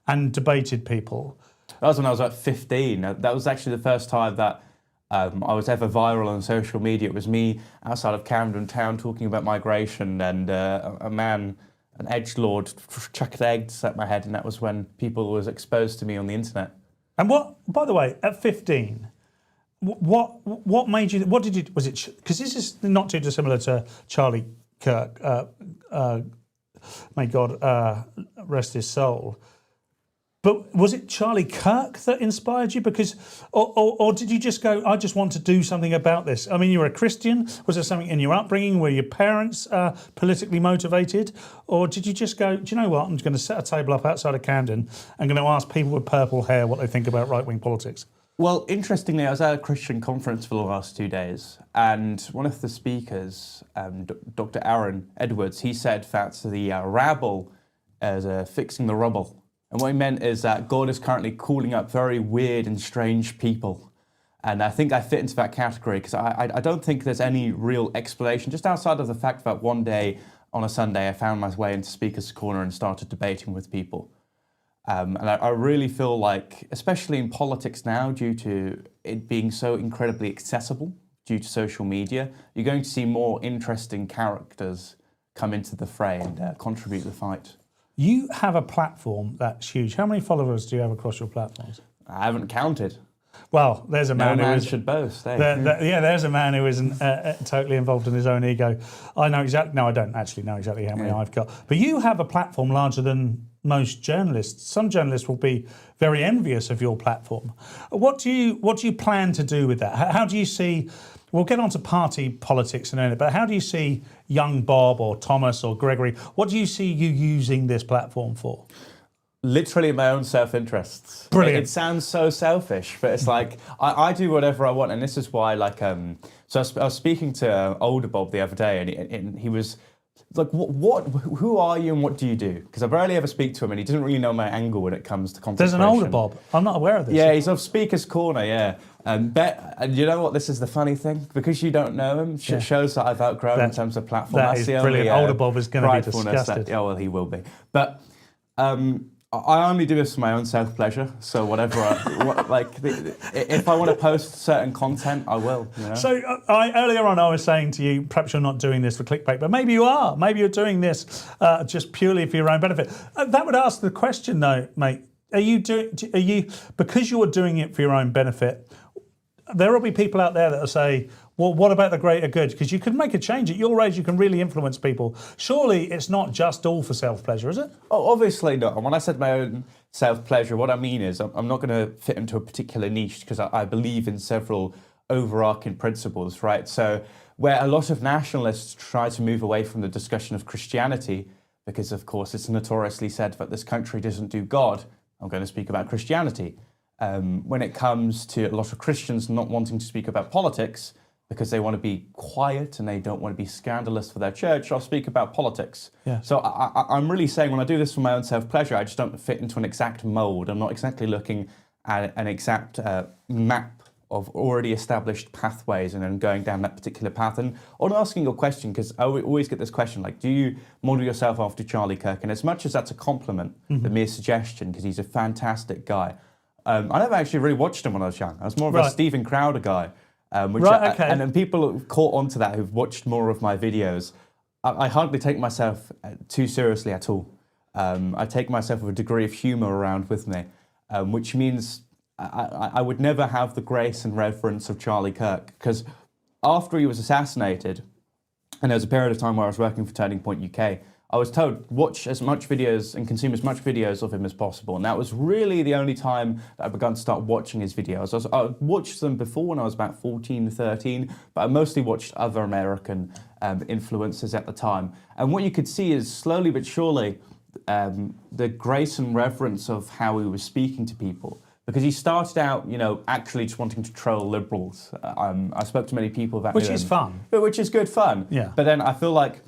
and debated people. That was when I was about 15. That was actually the first time that I was ever viral on social media. It was me outside of Camden Town talking about migration, and a man, an edgelord, chucked eggs at my head, and that was when people was exposed to me on the internet. And what, by the way, at 15, what made you? What did you? Was it because this is not too dissimilar to Charlie Kirk? May God rest his soul. But was it Charlie Kirk that inspired you? Because, or did you just go, I just want to do something about this? I mean, you were a Christian. Was there something in your upbringing? Were your parents politically motivated? Or did you just go, do you know what? I'm just going to set a table up outside of Camden. I'm going to ask people with purple hair what they think about right-wing politics. Well, interestingly, I was at a Christian conference for the last 2 days, and one of the speakers, Dr. Aaron Edwards, he said that the rabble is fixing the rubble. And what he meant is that God is currently calling up very weird and strange people. And I think I fit into that category because I don't think there's any real explanation, just outside of the fact that one day on a Sunday I found my way into Speaker's Corner and started debating with people. And I really feel like, especially in politics now, due to it being so incredibly accessible due to social media, you're going to see more interesting characters come into the fray and contribute to the fight. You have a platform that's huge. How many followers do you have across your platforms? I haven't counted. Well, there's a man who should boast. Eh? There's a man who isn't totally involved in his own ego. I know exactly. No, I don't actually know exactly how many I've got. But you have a platform larger than most journalists. Some journalists will be very envious of your platform. What do you plan to do with that? How do you see? We'll get on to party politics in a minute, but how do you see young Bob or Thomas or Gregory? What do you see you using this platform for? Literally my own self-interests. Brilliant. It sounds so selfish, but it's like I do whatever I want, and this is why. So I was speaking to older Bob the other day, and he was like, who are you and what do you do? Because I barely ever speak to him, and he doesn't really know my angle when it comes to content There's an creation. older Bob. I'm not aware of this. Yeah, he's of Speaker's Corner. Yeah. And you know what? This is the funny thing, because you don't know him. Shows that I've outgrown in terms of platform. That's the brilliant. Only, older Bob is going to be disgusted. Well, he will be. But I only do this for my own self-pleasure. So whatever, if I want to post certain content, I will. You know? So earlier on, I was saying to you, perhaps you're not doing this for clickbait, but maybe you are. Maybe you're doing this just purely for your own benefit. That would ask the question, though, mate. Are you because you're doing it for your own benefit? There will be people out there that will say, well, what about the greater good? Because you can make a change. At your age, you can really influence people. Surely it's not just all for self-pleasure, is it? Oh, obviously not. And when I said my own self-pleasure, what I mean is I'm not going to fit into a particular niche, because I believe in several overarching principles, right? So where a lot of nationalists try to move away from the discussion of Christianity, because, of course, it's notoriously said that this country doesn't do God, I'm going to speak about Christianity. When it comes to a lot of Christians not wanting to speak about politics because they want to be quiet and they don't want to be scandalous for their church, I'll speak about politics. Yeah. So I'm really saying, when I do this for my own self-pleasure, I just don't fit into an exact mold. I'm not exactly looking at an exact map of already established pathways and then going down that particular path. And on asking your question, because I always get this question, like, do you model yourself after Charlie Kirk? And as much as that's a compliment, the mere suggestion, because he's a fantastic guy, I never actually really watched him when I was young. I was more of a Stephen Crowder guy. And then people have caught on to that who've watched more of my videos. I hardly take myself too seriously at all. I take myself with a degree of humour around with me, which means I would never have the grace and reverence of Charlie Kirk, because after he was assassinated, and there was a period of time where I was working for Turning Point UK, I was told, watch as much videos and consume as much videos of him as possible. And that was really the only time that I began to start watching his videos. I watched them before when I was about 14, 13, but I mostly watched other American influencers at the time. And what you could see is, slowly but surely, the grace and reverence of how he was speaking to people. Because he started out, actually just wanting to troll liberals. I spoke to many people that Which knew is him. fun. Which is good fun. Yeah. But then I feel like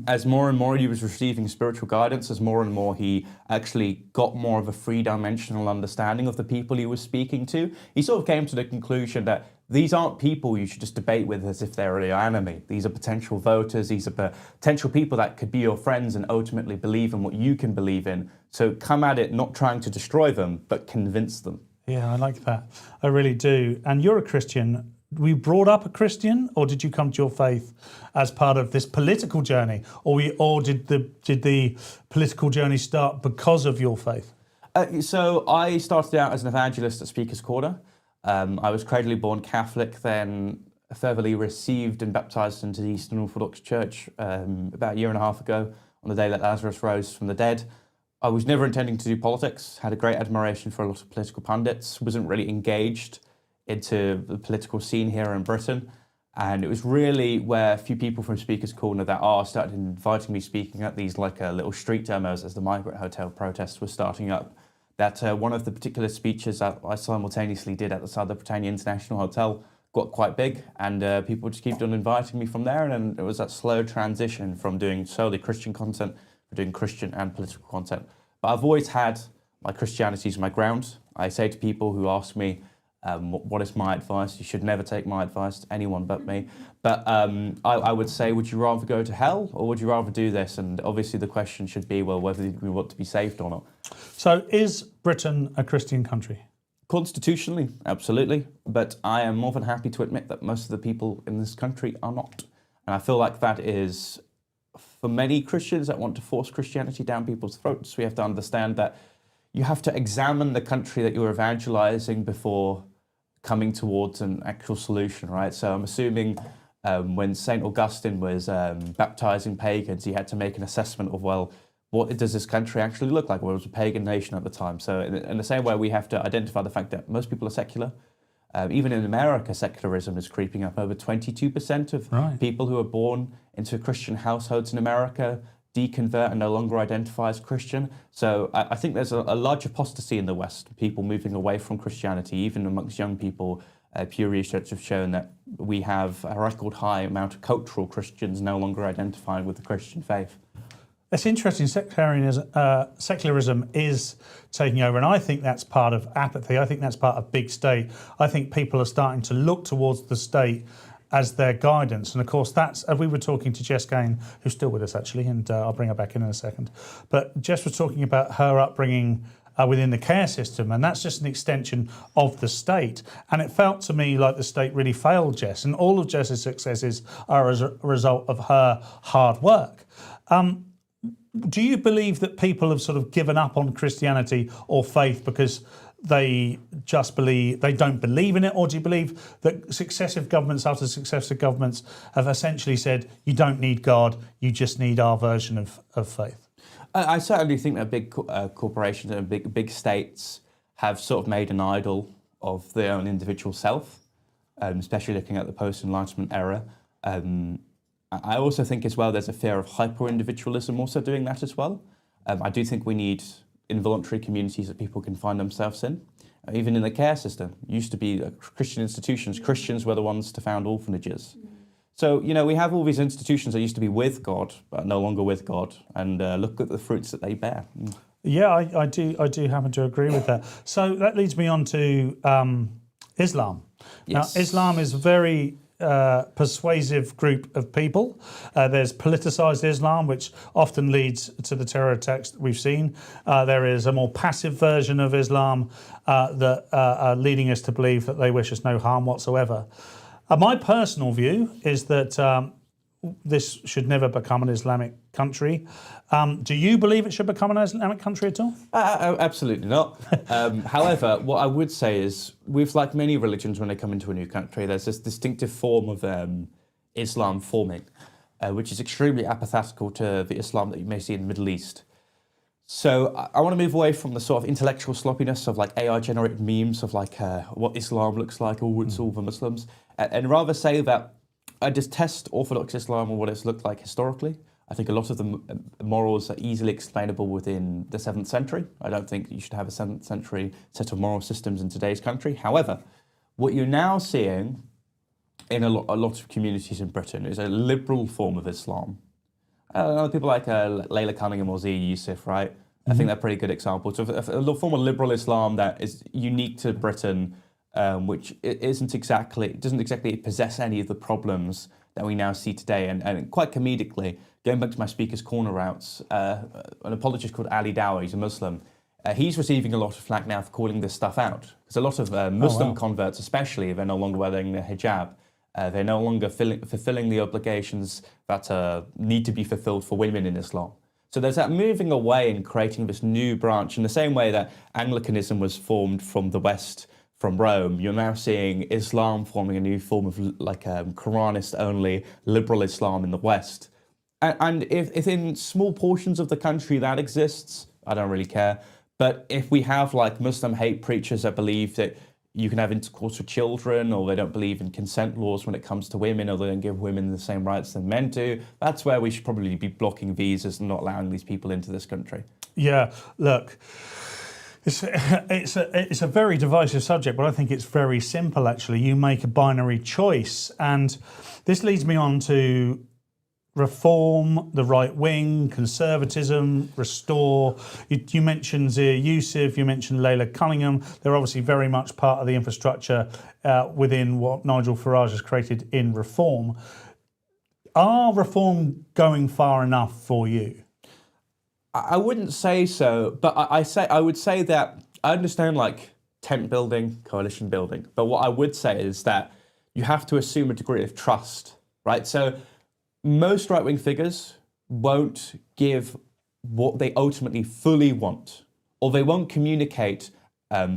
as more and more he was receiving spiritual guidance, as more and more he actually got more of a three-dimensional understanding of the people he was speaking to, he sort of came to the conclusion that these aren't people you should just debate with as if they're your enemy. These are potential voters, these are potential people that could be your friends and ultimately believe in what you can believe in. So come at it not trying to destroy them, but convince them. Yeah, I like that. I really do. And you're a Christian. Were you brought up a Christian, or did you come to your faith as part of this political journey, or did the political journey start because of your faith? So I started out as an evangelist at Speaker's Corner. I was cradily born Catholic, then fervently received and baptised into the Eastern Orthodox Church about a year and a half ago on the day that Lazarus rose from the dead. I was never intending to do politics, had a great admiration for a lot of political pundits, wasn't really engaged into the political scene here in Britain. And it was really where a few people from Speaker's Corner that are started inviting me speaking at these little street demos as the migrant hotel protests were starting up, that one of the particular speeches that I simultaneously did at the Southern Britannia International Hotel got quite big, and people just kept on inviting me from there, and it was that slow transition from doing solely Christian content to doing Christian and political content. But I've always had my Christianity as my ground. I say to people who ask me, what is my advice? You should never take my advice, anyone but me. But I would say, would you rather go to hell or would you rather do this? And obviously the question should be, well, whether we want to be saved or not. So is Britain a Christian country? Constitutionally, absolutely. But I am more than happy to admit that most of the people in this country are not. And I feel like that is, for many Christians that want to force Christianity down people's throats, we have to understand that you have to examine the country that you're evangelizing before coming towards an actual solution, right? So I'm assuming when St. Augustine was baptizing pagans, he had to make an assessment of, well, what does this country actually look like? Well, it was a pagan nation at the time. So in the same way, we have to identify the fact that most people are secular. Even in America, secularism is creeping up. Over 22% of people who are born into Christian households in America deconvert and no longer identify as Christian. So I think there's a large apostasy in the West, people moving away from Christianity, even amongst young people. Pew Research have shown that we have a record high amount of cultural Christians no longer identifying with the Christian faith. It's interesting, secularism is taking over, and I think that's part of apathy. I think that's part of big state. I think people are starting to look towards the state as their guidance. And of course, that's, we were talking to Jess Gain, who's still with us actually, and I'll bring her back in a second. But Jess was talking about her upbringing within the care system, and that's just an extension of the state. And it felt to me like the state really failed Jess, and all of Jess's successes are as a result of her hard work. Do you believe that people have sort of given up on Christianity or faith because they don't believe in it, or do you believe that successive governments after successive governments have essentially said, you don't need God, you just need our version of faith? I certainly think that big corporations and big states have sort of made an idol of their own individual self, especially looking at the post-Enlightenment era. I also think as well there's a fear of hyper-individualism also doing that as well. I do think we need involuntary communities that people can find themselves in. Even in the care system, it used to be Christian institutions. Christians were the ones to found orphanages. So, we have all these institutions that used to be with God, but no longer with God, and look at the fruits that they bear. Yeah, I do happen to agree with that. So that leads me on to Islam. Yes. Now, Islam is a very persuasive group of people. There's politicised Islam, which often leads to the terror attacks that we've seen. There is a more passive version of Islam that are leading us to believe that they wish us no harm whatsoever. My personal view is that this should never become an Islamic country. Do you believe it should become an Islamic country at all? Absolutely not. However, what I would say is, with like many religions, when they come into a new country, there's this distinctive form of Islam forming, which is extremely apathetical to the Islam that you may see in the Middle East. So I want to move away from the sort of intellectual sloppiness of like AI-generated memes of like what Islam looks like, or it's all the Muslims, and rather say that I detest Orthodox Islam or what it's looked like historically. I think a lot of the morals are easily explainable within the 7th century. I don't think you should have a 7th century set of moral systems in today's country. However, what you're now seeing in a lot of communities in Britain is a liberal form of Islam. People like Layla Cunningham or Z Yusuf, right? I think they're pretty good examples of a form of liberal Islam that is unique to Britain, which doesn't exactly possess any of the problems that we now see today. And quite comedically, going back to my Speaker's Corner routes, an apologist called Ali Dawah, he's a Muslim, he's receiving a lot of flack now for calling this stuff out. Because a lot of Muslim converts, especially, they're no longer wearing the hijab. They're no longer fulfilling the obligations that need to be fulfilled for women in Islam. So there's that moving away and creating this new branch. In the same way that Anglicanism was formed from the West, from Rome, you're now seeing Islam forming a new form of Quranist-only liberal Islam in the West. And if in small portions of the country that exists, I don't really care. But if we have Muslim hate preachers that believe that you can have intercourse with children, or they don't believe in consent laws when it comes to women, or they don't give women the same rights that men do, that's where we should probably be blocking visas and not allowing these people into this country. Yeah, look, it's a very divisive subject, but I think it's very simple, actually. You make a binary choice, and this leads me on to reform, the right wing, conservatism, restore. You mentioned Zia Yusuf, you mentioned Layla Cunningham. They're obviously very much part of the infrastructure within what Nigel Farage has created in reform. Are reform going far enough for you? I wouldn't say so, but I would say that I understand tent building, coalition building, but what I would say is that you have to assume a degree of trust, right? So most right-wing figures won't give what they ultimately fully want, or they won't communicate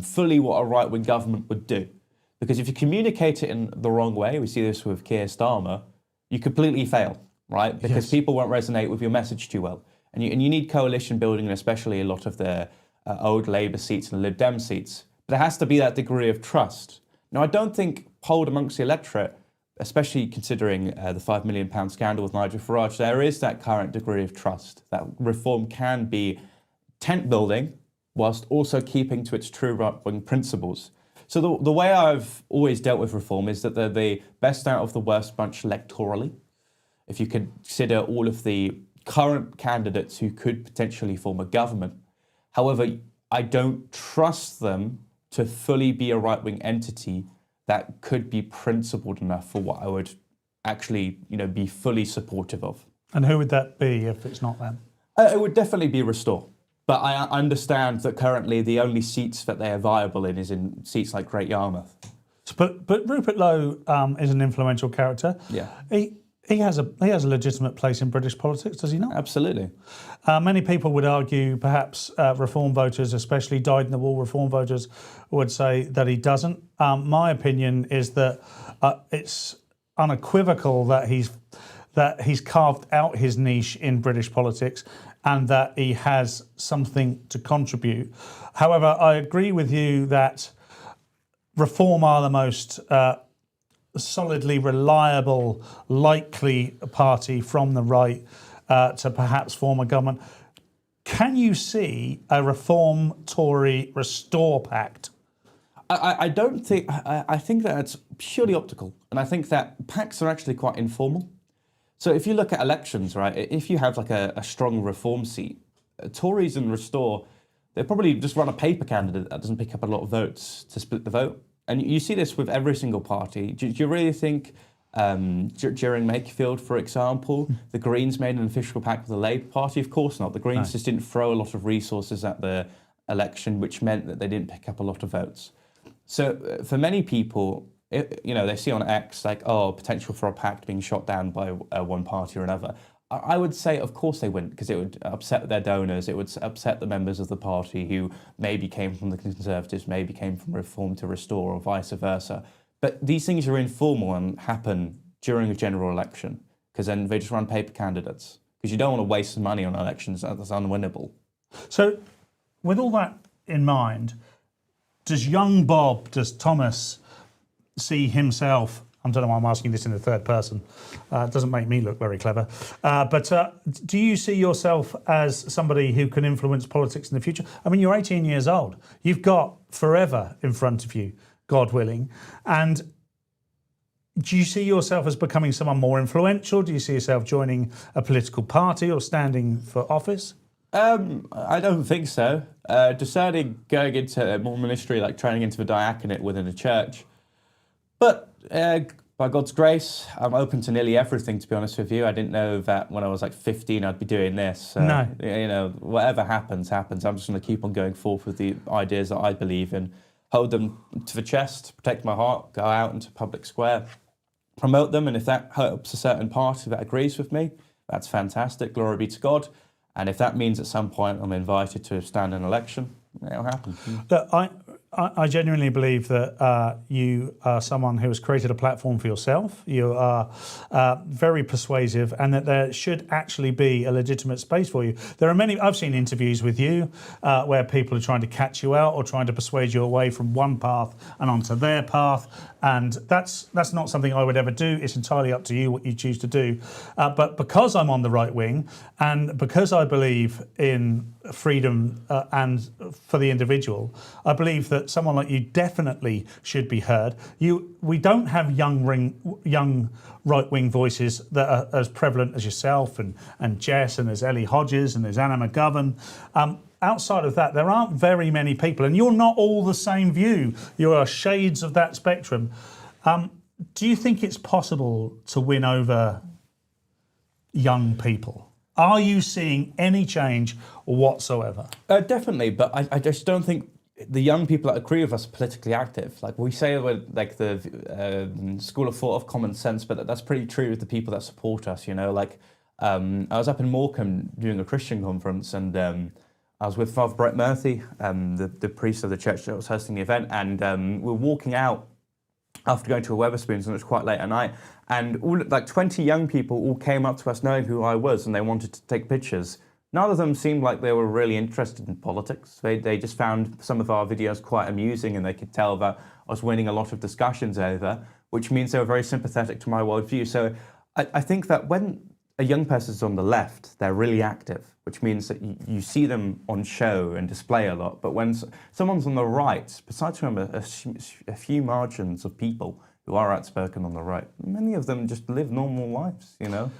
fully what a right-wing government would do. Because if you communicate it in the wrong way, we see this with Keir Starmer, you completely fail, right? Because people won't resonate with your message too well. And you need coalition building, and especially a lot of the old Labour seats and Lib Dem seats. But there has to be that degree of trust. Now, I don't think polled amongst the electorate, especially considering the £5 million scandal with Nigel Farage, there is that current degree of trust that reform can be tent building whilst also keeping to its true right-wing principles. So the way I've always dealt with reform is that they're the best out of the worst bunch electorally. If you consider all of the current candidates who could potentially form a government. However, I don't trust them to fully be a right-wing entity that could be principled enough for what I would actually, be fully supportive of. And who would that be if it's not them? It would definitely be Restore. But I understand that currently the only seats that they are viable in is in seats like Great Yarmouth. But Rupert Lowe is an influential character. Yeah. He has a legitimate place in British politics, does he not? Absolutely. Many people would argue, perhaps reform voters, especially dyed-in-the-wool reform voters, would say that he doesn't. My opinion is that it's unequivocal that he's carved out his niche in British politics and that he has something to contribute. However, I agree with you that reform are the most solidly reliable, likely party from the right to perhaps form a government. Can you see a Reform Tory Restore pact? I don't think. I think that it's purely optical, and I think that pacts are actually quite informal. So if you look at elections, right, if you have a strong Reform seat, Tories and Restore, they probably just run a paper candidate that doesn't pick up a lot of votes to split the vote. And you see this with every single party. Do you really think during Makefield, for example, the Greens made an official pact with the Labour Party? Of course not. The Greens just didn't throw a lot of resources at the election, which meant that they didn't pick up a lot of votes. So for many people, they see on X potential for a pact being shot down by one party or another. I would say, of course they wouldn't, because it would upset their donors, it would upset the members of the party who maybe came from the Conservatives, maybe came from Reform to Restore, or vice versa. But these things are informal and happen during a general election, because then they just run paper candidates, because you don't want to waste money on elections that's unwinnable. So, with all that in mind, does young Bob, does Thomas see himself I don't know why I'm asking this in the third person. It doesn't make me look very clever. But do you see yourself as somebody who can influence politics in the future? I mean, you're 18 years old. You've got forever in front of you, God willing. And do you see yourself as becoming someone more influential? Do you see yourself joining a political party or standing for office? I don't think so. Deciding going into more ministry, like training into the diaconate within a church. But by God's grace, I'm open to nearly everything, to be honest with you. I didn't know that when I was like 15 I'd be doing this. No. You know, whatever happens, happens. I'm just going to keep on going forth with the ideas that I believe in, hold them to the chest, protect my heart, go out into public square, promote them, and if that helps a certain party that agrees with me, that's fantastic, glory be to God. And if that means at some point I'm invited to stand in an election, it'll happen. Look, I genuinely believe that you are someone who has created a platform for yourself. You are very persuasive, and that there should actually be a legitimate space for you. There are many, I've seen interviews with you where people are trying to catch you out or trying to persuade you away from one path and onto their path. And that's not something I would ever do. It's entirely up to you what you choose to do. But because I'm on the right wing, and because I believe in freedom and for the individual, I believe that someone like you definitely should be heard. We don't have young right-wing voices that are as prevalent as yourself and Jess, and there's Ellie Hodges and there's Anna McGovern. Outside of that, there aren't very many people, and you're not all the same view. You are shades of that spectrum. Do you think it's possible to win over young people? Are you seeing any change whatsoever? Definitely, but I just don't think the young people that agree with us are politically active. Like we say, we're like the school of thought of common sense, but that's pretty true with the people that support us. You know, like I was up in Morecambe doing a Christian conference, and I was with Father Brett Murphy, the priest of the church that was hosting the event, and we were walking out after going to a Wetherspoons, and it was quite late at night, and all, like 20 young people all came up to us knowing who I was, and they wanted to take pictures. None of them seemed like they were really interested in politics. They just found some of our videos quite amusing, and they could tell that I was winning a lot of discussions over, which means they were very sympathetic to my worldview. So I think that when a young person's on the left, they're really active, which means that you see them on show and display a lot. But when someone's on the right, besides from a few margins of people who are outspoken on the right, many of them just live normal lives, you know?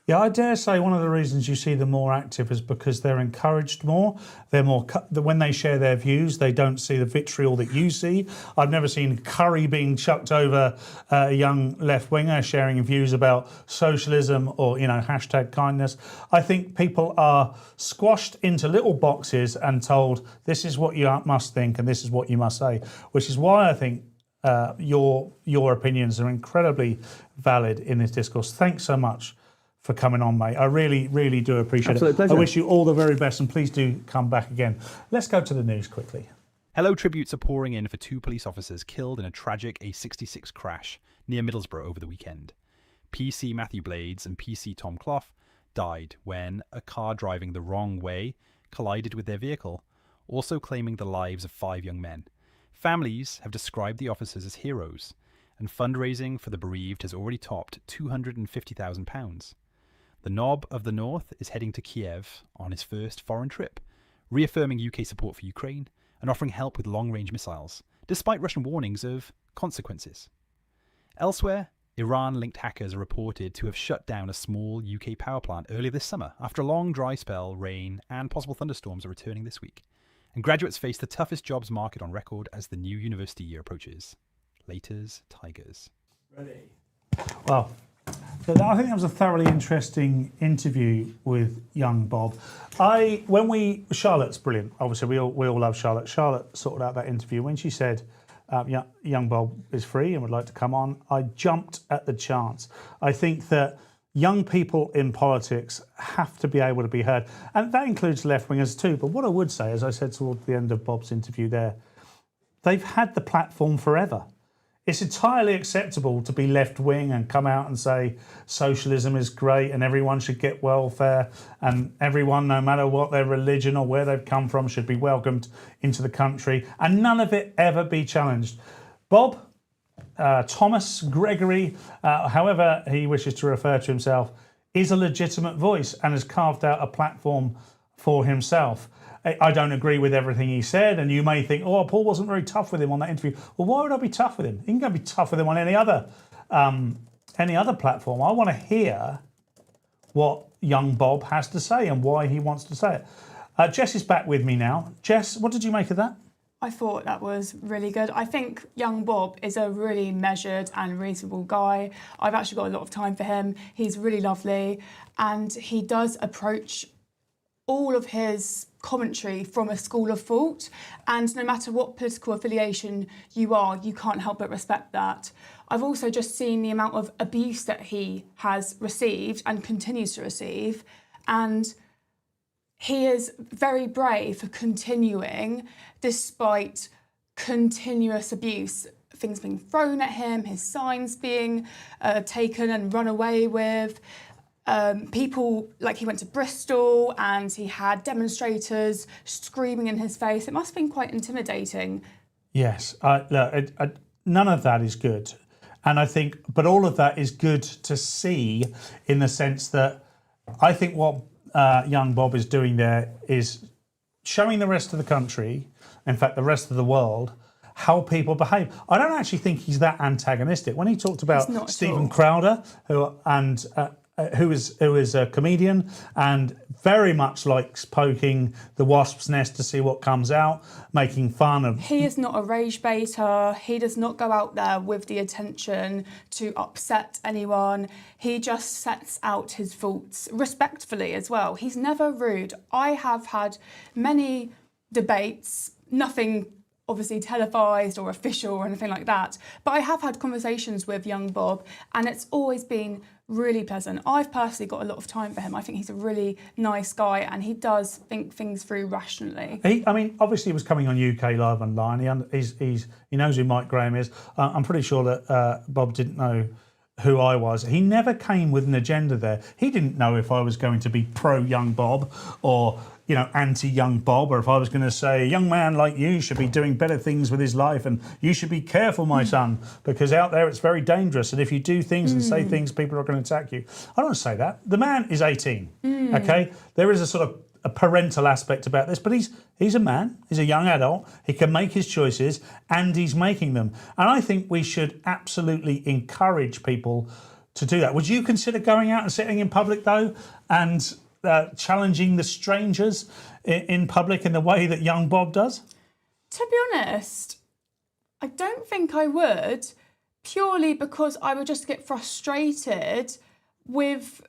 Yeah, I dare say one of the reasons you see them more active is because they're encouraged more. They're more when they share their views, they don't see the vitriol that you see. I've never seen curry being chucked over a young left-winger sharing views about socialism or, you know, hashtag kindness. I think people are squashed into little boxes and told this is what you must think and this is what you must say, which is why I think your opinions are incredibly valid in this discourse. Thanks so much for coming on, mate. I really, really do appreciate Absolute it. pleasure. I wish you all the very best, and please do come back again. Let's go to the news quickly. Hello tributes are pouring in for 2 police officers killed in a tragic A66 crash near Middlesbrough over the weekend. PC Matthew Blades and PC Tom Clough died when a car driving the wrong way collided with their vehicle, also claiming the lives of 5 young men. Families have described the officers as heroes, and fundraising for the bereaved has already topped £250,000. The Knob of the North is heading to Kiev on his first foreign trip, reaffirming UK support for Ukraine and offering help with long-range missiles, despite Russian warnings of consequences. Elsewhere, Iran-linked hackers are reported to have shut down a small UK power plant earlier this summer after a long dry spell. Rain and possible thunderstorms are returning this week, and graduates face the toughest jobs market on record as the new university year approaches. Laters, Tigers. Ready? Well, so I think that was a thoroughly interesting interview with young Bob. Charlotte's brilliant. Obviously, we all love Charlotte. Charlotte sorted out that interview. When she said young Bob is free and would like to come on, I jumped at the chance. I think that young people in politics have to be able to be heard. And that includes left-wingers too. But what I would say, as I said towards the end of Bob's interview there, they've had the platform forever. It's entirely acceptable to be left-wing and come out and say socialism is great and everyone should get welfare and everyone, no matter what their religion or where they've come from, should be welcomed into the country, and none of it ever be challenged. Bob, Thomas Gregory, however he wishes to refer to himself, is a legitimate voice and has carved out a platform for himself. I don't agree with everything he said, and you may think, oh, Paul wasn't very tough with him on that interview. Well, why would I be tough with him? You can go be tough with him on any other platform. I want to hear what young Bob has to say and why he wants to say it. Jess is back with me now. Jess, what did you make of that? I thought that was really good. I think young Bob is a really measured and reasonable guy. I've actually got a lot of time for him. He's really lovely, and he does approach all of his commentary from a school of thought, and no matter what political affiliation you are, you can't help but respect that. I've also just seen the amount of abuse that he has received and continues to receive, and he is very brave for continuing despite continuous abuse. Things being thrown at him, his signs being taken and run away with. People, like he went to Bristol and he had demonstrators screaming in his face. It must have been quite intimidating. Yes, none of that is good. And I think, but all of that is good to see in the sense that I think what young Bob is doing there is showing the rest of the country, in fact, the rest of the world, how people behave. I don't actually think he's that antagonistic. When he talked about Stephen Crowder, who is a comedian and very much likes poking the wasp's nest to see what comes out, making fun of... He is not a rage baiter. He does not go out there with the intention to upset anyone. He just sets out his thoughts respectfully as well. He's never rude. I have had many debates, nothing obviously televised or official or anything like that, but I have had conversations with young Bob and it's always been really pleasant. I've personally got a lot of time for him. I think he's a really nice guy and he does think things through rationally. Obviously he was coming on UK Live Online. He knows who Mike Graham is. I'm pretty sure that Bob didn't know who I was. He never came with an agenda there. He didn't know if I was going to be pro young Bob or anti-young Bob, or if I was going to say, a young man like you should be doing better things with his life and you should be careful, my son, because out there it's very dangerous. And if you do things and say things, people are going to attack you. I don't want to say that. The man is 18, okay? There is a sort of a parental aspect about this, but he's a man, he's a young adult, he can make his choices and he's making them. And I think we should absolutely encourage people to do that. Would you consider going out and sitting in public though and challenging the strangers in public in the way that young Bob does? To be honest, I don't think I would, purely because I would just get frustrated with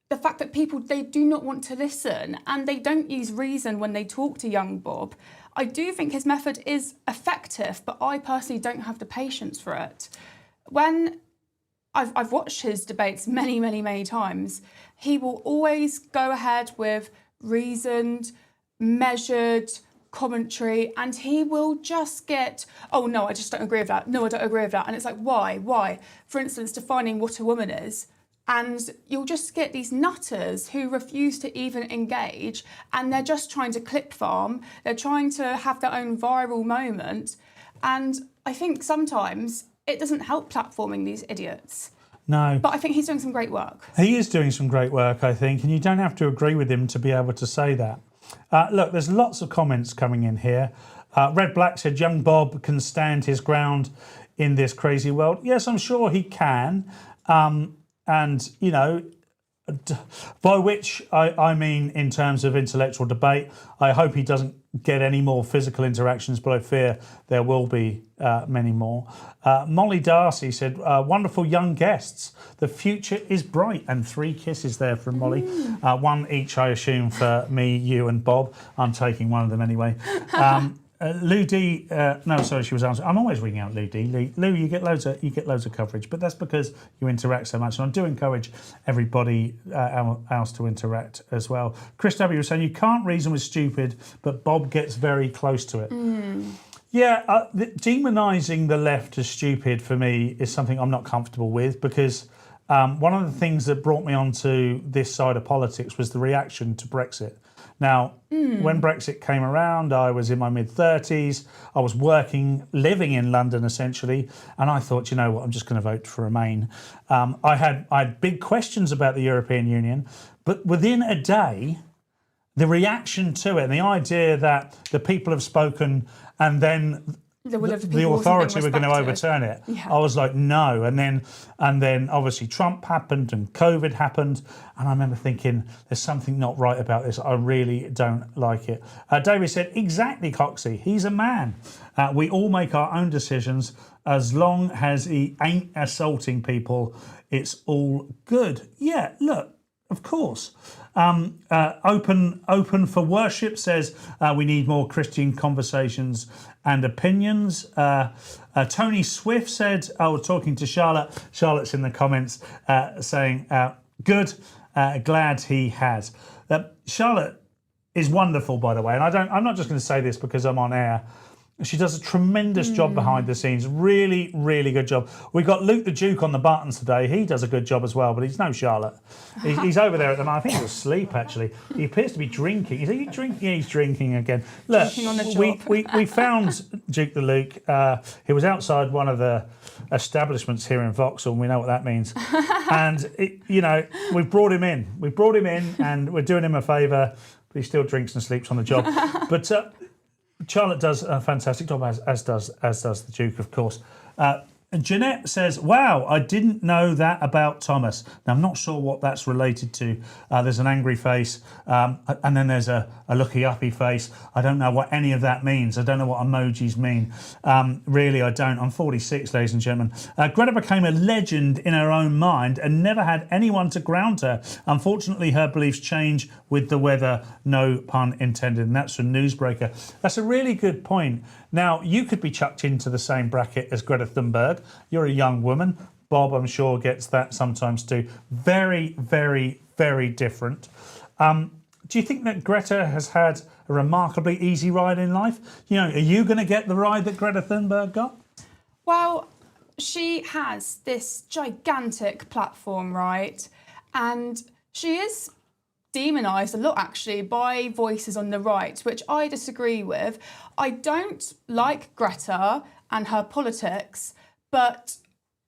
the fact that people, they do not want to listen and they don't use reason when they talk to young Bob. I do think his method is effective, but I personally don't have the patience for it. When I've watched his debates many, many, many times, he will always go ahead with reasoned, measured commentary, and he will just get, oh no, I just don't agree with that. No, I don't agree with that. And it's like, why? Why? For instance, defining what a woman is. And you'll just get these nutters who refuse to even engage, and they're just trying to clip farm. They're trying to have their own viral moment. And I think sometimes it doesn't help platforming these idiots. No. But I think he's doing some great work. He is doing some great work, I think, and you don't have to agree with him to be able to say that. Look, there's lots of comments coming in here. Red Black said, young Bob can stand his ground in this crazy world. Yes, I'm sure he can. And, by which I mean in terms of intellectual debate, I hope he doesn't get any more physical interactions, but I fear there will be many more. Molly Darcy said, wonderful young guests. The future is bright. And 3 kisses there from Molly. 1 each, I assume, for me, you and Bob. I'm taking one of them anyway. Lou D, she was answering. I'm always reading out Lou D. Lou, you get loads of coverage, but that's because you interact so much. And I do encourage everybody else to interact as well. Chris W was saying you can't reason with stupid, but Bob gets very close to it. Yeah, demonising the left as stupid for me is something I'm not comfortable with, because one of the things that brought me onto this side of politics was the reaction to Brexit. Now, when Brexit came around, I was in my mid-30s. I was living in London essentially, and I thought, you know what, I'm just going to vote for Remain. I had big questions about the European Union, but within a day, the reaction to it and the idea that the people have spoken and then the authority were going to overturn it. Yeah. I was like, no. And then obviously Trump happened and COVID happened. And I remember thinking, there's something not right about this. I really don't like it. David said, exactly, Coxie. He's a man. We all make our own decisions. As long as he ain't assaulting people, it's all good. Yeah, look, of course. Open for Worship says we need more Christian conversations and opinions. Tony Swift said, I was talking to Charlotte. Charlotte's in the comments saying, good, glad he has. Charlotte is wonderful, by the way, and I'm not just going to say this because I'm on air. She does a tremendous job behind the scenes. Really, really good job. We got Luke the Duke on the buttons today. He does a good job as well, but he's no Charlotte. He's over there at the moment. I think he's asleep, actually. He appears to be drinking. Is he drinking? Yeah, he's drinking again. Look, we found Duke the Luke. He was outside one of the establishments here in Vauxhall, and we know what that means. And, we've brought him in. We've brought him in, and we're doing him a favour, but he still drinks and sleeps on the job. But Charlotte does a fantastic job, as does the Duke, of course. Jeanette says, wow, I didn't know that about Thomas. Now, I'm not sure what that's related to. There's an angry face, and then there's a looky-uppy face. I don't know what any of that means. I don't know what emojis mean. Really, I don't. I'm 46, ladies and gentlemen. Greta became a legend in her own mind and never had anyone to ground her. Unfortunately, her beliefs change with the weather, no pun intended. And that's from Newsbreaker. That's a really good point. Now, you could be chucked into the same bracket as Greta Thunberg. You're a young woman. Bob, I'm sure, gets that sometimes too. Very, very, very different. Do you think that Greta has had a remarkably easy ride in life? Are you going to get the ride that Greta Thunberg got? Well, she has this gigantic platform, right? And she is demonised a lot, actually, by voices on the right, which I disagree with. I don't like Greta and her politics, but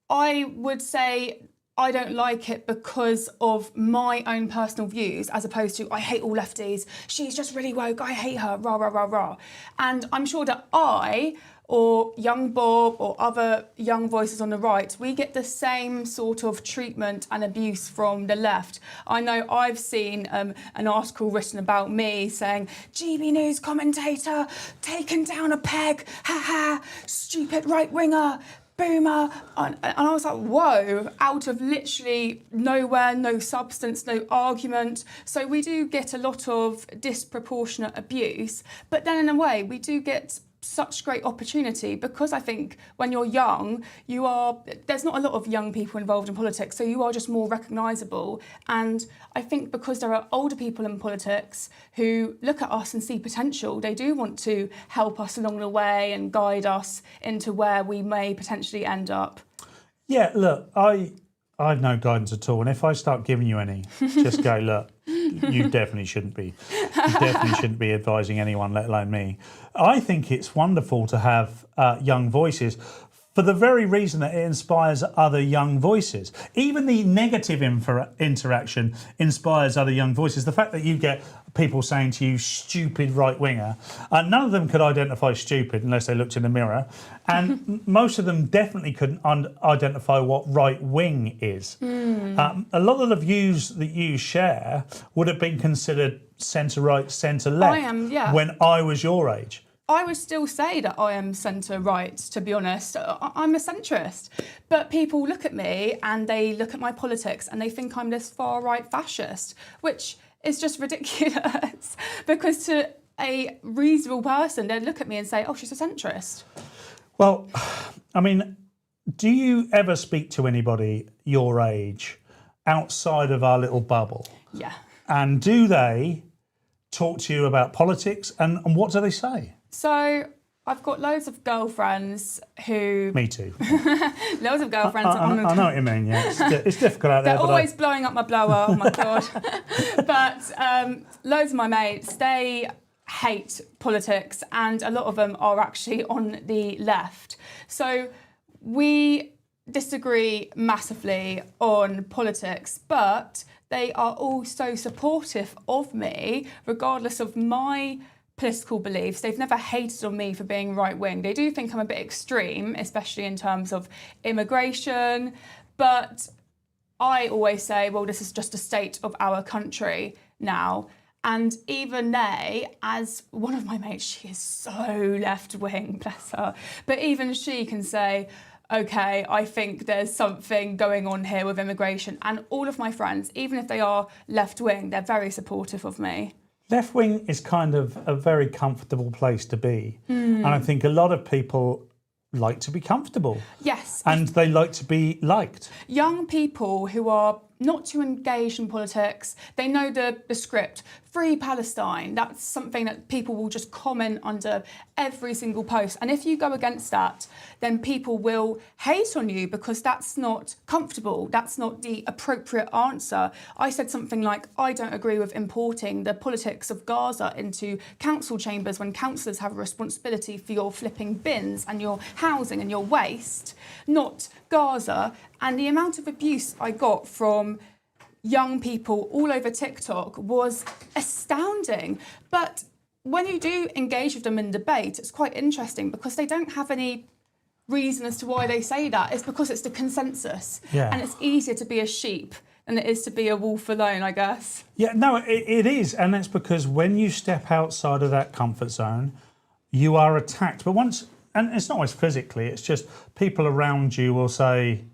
I would say I don't like it because of my own personal views, as opposed to I hate all lefties, she's just really woke, I hate her, rah, rah, rah, rah. And I'm sure that I, or young Bob, or other young voices on the right, we get the same sort of treatment and abuse from the left. I know I've seen an article written about me saying, GB News commentator, taken down a peg, ha ha, stupid right-winger, boomer, and I was like, whoa, out of literally nowhere, no substance, no argument. So we do get a lot of disproportionate abuse, but then in a way we do get such great opportunity, because I think when you're young, there's not a lot of young people involved in politics, so you are just more recognisable. And I think because there are older people in politics who look at us and see potential, they do want to help us along the way and guide us into where we may potentially end up. Yeah, look, I've no guidance at all, and if I start giving you any, just go, look, you definitely shouldn't be. You definitely shouldn't be advising anyone, let alone me. I think it's wonderful to have young voices for the very reason that it inspires other young voices. Even the negative interaction inspires other young voices. The fact that you get people saying to you, stupid right-winger, none of them could identify stupid unless they looked in the mirror. And most of them definitely couldn't identify what right-wing is. A lot of the views that you share would have been considered centre-right, centre-left when I was your age. I would still say that I am centre-right, to be honest. I'm a centrist. But people look at me and they look at my politics and they think I'm this far-right fascist, which is just ridiculous. Because to a reasonable person, they'd look at me and say, oh, she's a centrist. Well, I mean, do you ever speak to anybody your age outside of our little bubble? Yeah. And do they talk to you about politics, and what do they say? So I've got loads of girlfriends who... Me too. Loads of girlfriends. I know what you mean, yeah. It's difficult out there. They're always blowing up my blower, oh my God. But loads of my mates, they hate politics, and a lot of them are actually on the left. So we disagree massively on politics, but they are all so supportive of me, regardless of my political beliefs. They've never hated on me for being right-wing. They do think I'm a bit extreme, especially in terms of immigration, but I always say, well, this is just a state of our country now. And even they, as one of my mates, she is so left-wing, bless her, but even she can say, okay, I think there's something going on here with immigration. And all of my friends, even if they are left-wing, they're very supportive of me. Left wing is kind of a very comfortable place to be. And I think a lot of people like to be comfortable. Yes. And they like to be liked. Young people who are not too engaged in politics, they know the script. Free Palestine, that's something that people will just comment under every single post. And if you go against that, then people will hate on you because that's not comfortable. That's not the appropriate answer. I said something like, I don't agree with importing the politics of Gaza into council chambers when councillors have a responsibility for your flipping bins and your housing and your waste, not Gaza. And the amount of abuse I got from young people all over TikTok was astounding. But when you do engage with them in debate, it's quite interesting because they don't have any reason as to why they say that. It's because it's the consensus. Yeah. And it's easier to be a sheep than it is to be a wolf alone, I guess. Yeah, no, it is. And it's because when you step outside of that comfort zone, you are attacked. But once, and it's not always physically, it's just people around you will say,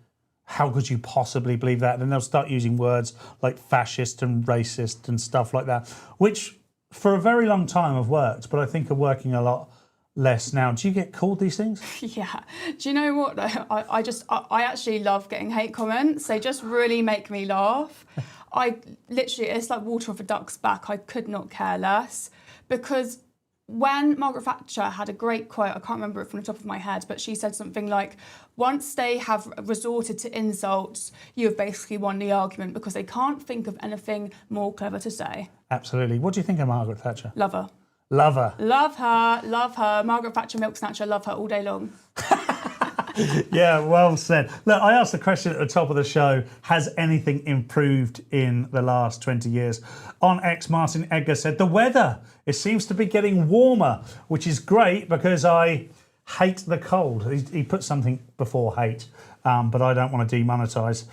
how could you possibly believe that? And they'll start using words like fascist and racist and stuff like that, which for a very long time have worked, but I think are working a lot less now. Do you get called these things? Yeah. Do you know what? I actually love getting hate comments. They just really make me laugh. It's like water off a duck's back. I could not care less because when Margaret Thatcher had a great quote, I can't remember it from the top of my head, but she said something like, once they have resorted to insults, you have basically won the argument because they can't think of anything more clever to say. Absolutely. What do you think of Margaret Thatcher? Love her. Love her. Love her. Love her. Margaret Thatcher, milk snatcher, love her all day long. Yeah, well said. Look, I asked the question at the top of the show, has anything improved in the last 20 years? On X, Martin Edgar said, the weather, it seems to be getting warmer, which is great because I hate the cold. He put something before hate, but I don't want to demonetise.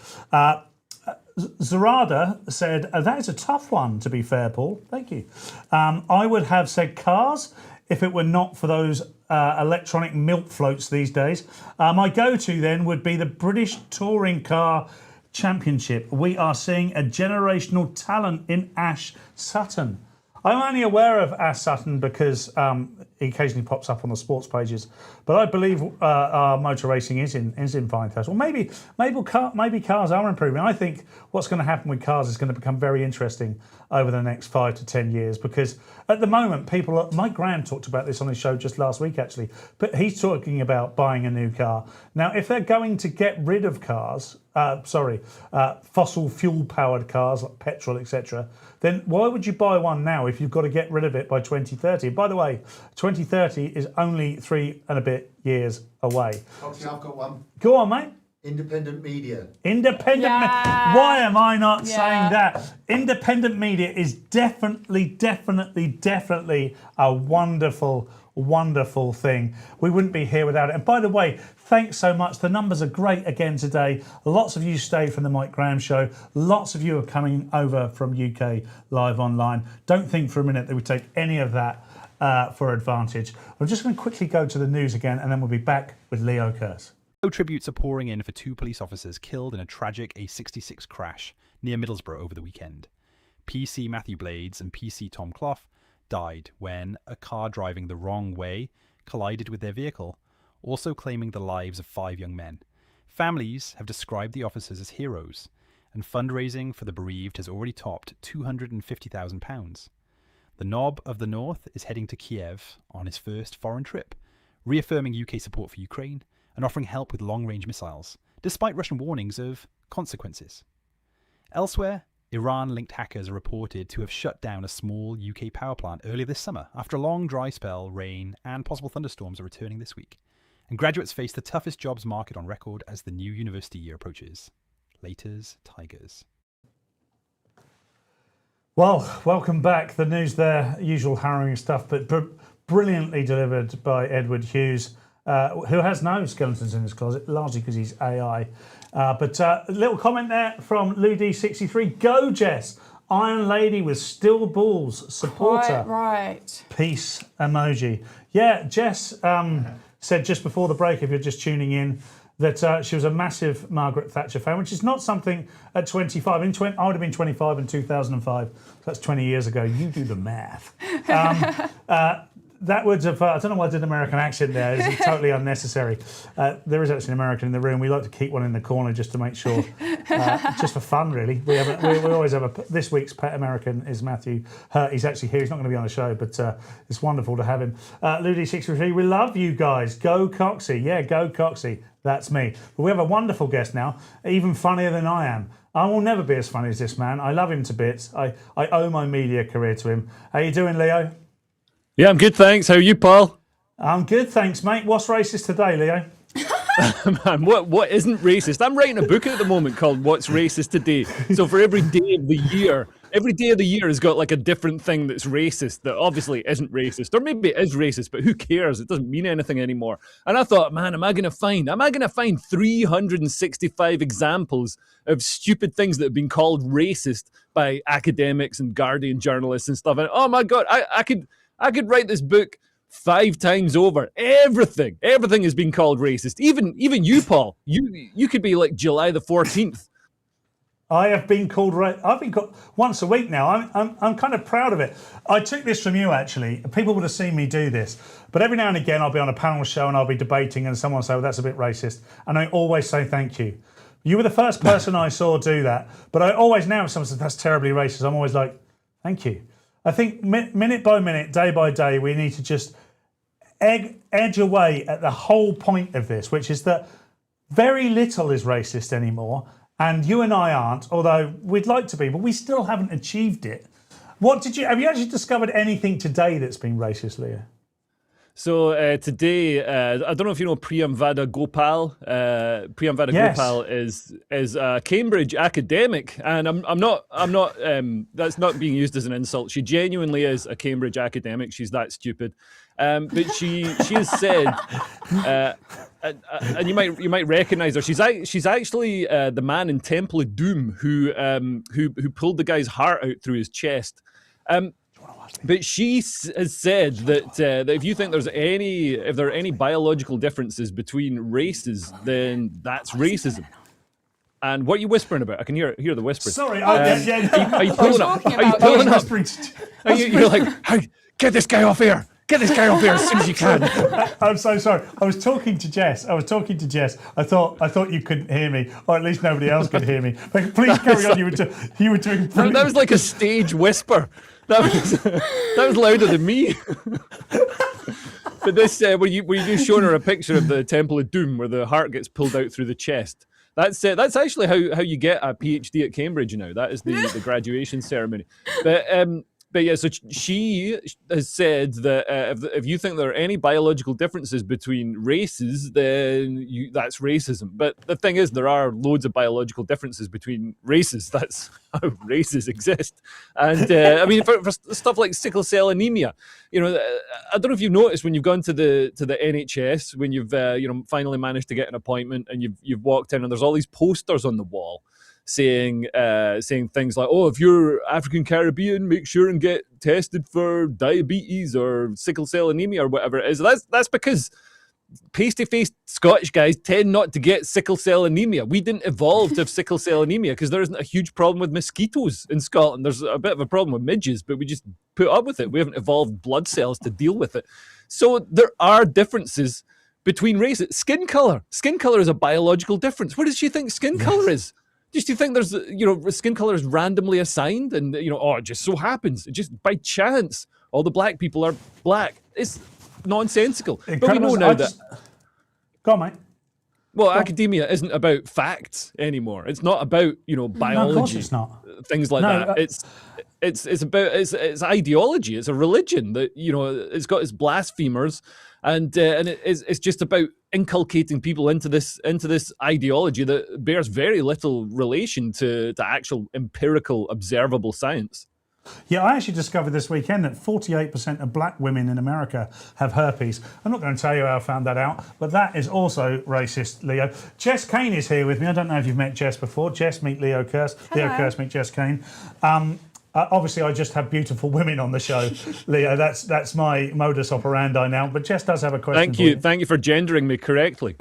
Zarada said, that is a tough one, to be fair, Paul. Thank you. I would have said cars if it were not for those electronic milk floats these days. My go-to then would be the British Touring Car Championship. We are seeing a generational talent in Ash Sutton. I'm only aware of Ash Sutton because he occasionally pops up on the sports pages, but I believe our motor racing is in fine taste. Well, maybe cars are improving. I think what's going to happen with cars is going to become very interesting over the next 5 to 10 years because at the moment, Mike Graham talked about this on his show just last week, actually, but he's talking about buying a new car. Now, if they're going to get rid of cars, fossil fuel powered cars like petrol, etc., then why would you buy one now if you've got to get rid of it by 2030? By the way, 2030 is only 3 and a bit years away. Oxy, I've got one. Go on, mate. Independent media. Why am I not saying that? Independent media is definitely a wonderful, wonderful thing. We wouldn't be here without it. And by the way, thanks so much. The numbers are great again today. Lots of you stayed from the Mike Graham show. Lots of you are coming over from UK Live Online. Don't think for a minute that we take any of that for advantage. I'm just going to quickly go to the news again and then we'll be back with Leo Kurz. Tributes are pouring in for 2 police officers killed in a tragic A66 crash near Middlesbrough over the weekend. PC Matthew Blades and PC Tom Clough died when a car driving the wrong way collided with their vehicle, also claiming the lives of 5 young men. Families have described the officers as heroes, and fundraising for the bereaved has already topped £250,000. The Knob of the North is heading to Kiev on his first foreign trip, reaffirming UK support for Ukraine and offering help with long-range missiles, despite Russian warnings of consequences. Elsewhere, Iran-linked hackers are reported to have shut down a small UK power plant earlier this summer after a long dry spell, rain, and possible thunderstorms are returning this week. And graduates face the toughest jobs market on record as the new university year approaches. Laters, tigers. Well, welcome back. The news there, usual harrowing stuff, but brilliantly delivered by Edward Hughes, who has no skeletons in his closet, largely because he's AI. But a little comment there from Ludi63. Go, Jess. Iron Lady with still balls. Supporter. Right. Peace emoji. Yeah, Jess said just before the break, if you're just tuning in, that she was a massive Margaret Thatcher fan, which is not something at 25. I would have been 25 in 2005. That's 20 years ago. You do the math. That would have, I don't know why I did an American accent there. It's totally unnecessary. There is actually an American in the room. We like to keep one in the corner just to make sure, just for fun, really. We always have this week's pet American is Matthew Hurt. He's actually here. He's not going to be on the show, but it's wonderful to have him. Ludi63, we love you guys. Go Coxie. Yeah, go Coxie. That's me. But we have a wonderful guest now, even funnier than I am. I will never be as funny as this man. I love him to bits. I owe my media career to him. How you doing, Leo? Yeah, I'm good, thanks. How are you, Paul? I'm good, thanks, mate. What's racist today, Leo? Man, what isn't racist? I'm writing a book at the moment called What's Racist Today. So for every day of the year has got like a different thing that's racist that obviously isn't racist. Or maybe it is racist, but who cares? It doesn't mean anything anymore. And I thought, man, am I going to find 365 examples of stupid things that have been called racist by academics and Guardian journalists and stuff? And oh my God, I could write this book 5 times over. Everything has been called racist. Even you, Paul. You could be like July the 14th. I have been called. I've been called once a week now. I'm kind of proud of it. I took this from you actually. People would have seen me do this, but every now and again I'll be on a panel show and I'll be debating, and someone will say, "Well, that's a bit racist," and I always say thank you. You were the first person I saw do that, but I always now if someone says that's terribly racist, I'm always like, "Thank you." I think minute by minute, day by day, we need to just edge away at the whole point of this, which is that very little is racist anymore, and you and I aren't, although we'd like to be, but we still haven't achieved it. Have you actually discovered anything today that's been racist, Leah? So today, I don't know if you know Priyamvada Gopal. Priyamvada Yes. Gopal is a Cambridge academic, and I'm not. That's not being used as an insult. She genuinely is a Cambridge academic. She's that stupid. But she has said, and you might recognise her. She's actually the man in Temple of Doom who pulled the guy's heart out through his chest. But she has said that if you think if there are any biological differences between races, then that's racism. And what are you whispering about? I can hear the whispers. Sorry, Are you pulling up? Are you pulling up? You're like, hey, get this guy off here. Get this guy off here as soon as you can. I'm so sorry. I was talking to Jess. I thought you couldn't hear me, or at least nobody else could hear me. But please carry on. You were doing brilliant. That was like a stage whisper. That was louder than me. But this, were you just showing her a picture of the Temple of Doom where the heart gets pulled out through the chest? That's actually how you get a PhD at Cambridge now. That is the graduation ceremony. But yeah, so she has said that if you think there are any biological differences between races, then that's racism. But the thing is, there are loads of biological differences between races. That's how races exist. And I mean, for stuff like sickle cell anemia, I don't know if you've noticed when you've gone to the NHS, when you've finally managed to get an appointment and you've walked in and there's all these posters on the wall saying things like, oh, if you're African Caribbean, make sure and get tested for diabetes or sickle cell anemia or whatever it is. That's because pasty-faced Scottish guys tend not to get sickle cell anemia. We didn't evolve to have sickle cell anemia because there isn't a huge problem with mosquitoes in Scotland. There's a bit of a problem with midges, but we just put up with it. We haven't evolved blood cells to deal with it. So there are differences between races. Skin colour is a biological difference. What does she think skin colour is? Do you think there's, skin colour is randomly assigned and, it just so happens, just by chance, all the black people are black? nonsensical. But we Incredible. know now I that. just- Go on, mate. Well, academia isn't about facts anymore. It's not about biology. No, of course it's not. Things like No, that. It's about it's ideology. It's a religion that it's got its blasphemers, and it's just about inculcating people into this ideology that bears very little relation to actual empirical observable science. Yeah, I actually discovered this weekend that 48% of black women in America have herpes. I'm not going to tell you how I found that out, but that is also racist, Leo. Jess Kane is here with me. I don't know if you've met Jess before. Jess, meet Leo Kearse. Leo Kearse, meet Jess Kane. Obviously, I just have beautiful women on the show, Leo. That's my modus operandi now. But Jess does have a question. Thank you for gendering me correctly.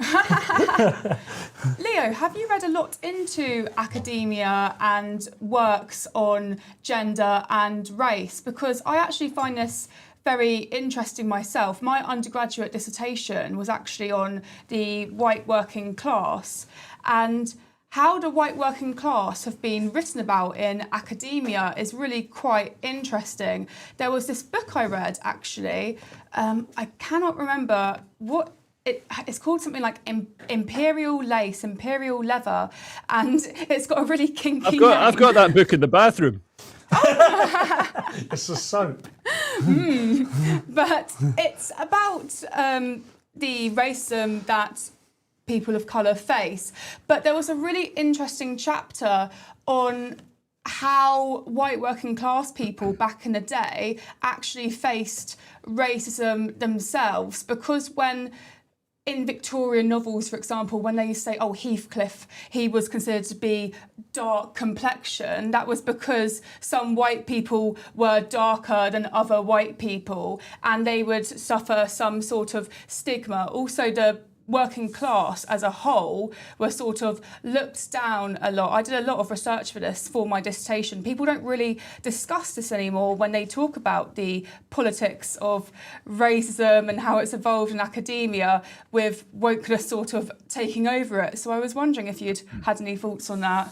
Leo, have you read a lot into academia and works on gender and race? Because I actually find this very interesting myself. My undergraduate dissertation was actually on the white working class, and how the white working class have been written about in academia is really quite interesting. There was this book I read, actually. I cannot remember what it's called, something like Imperial Lace, Imperial Leather, and it's got a really kinky name. I've got that book in the bathroom. It's a soap. But it's about the racism that people of colour face. But there was a really interesting chapter on how white working class people back in the day actually faced racism themselves, because when in Victorian novels, for example, when they used to say, oh, Heathcliff, he was considered to be dark complexion, that was because some white people were darker than other white people and they would suffer some sort of stigma. Also, the working class as a whole were sort of looked down a lot. I did a lot of research for this for my dissertation. People don't really discuss this anymore when they talk about the politics of racism and how it's evolved in academia, with wokeness sort of taking over it. So I was wondering if you'd had any thoughts on that.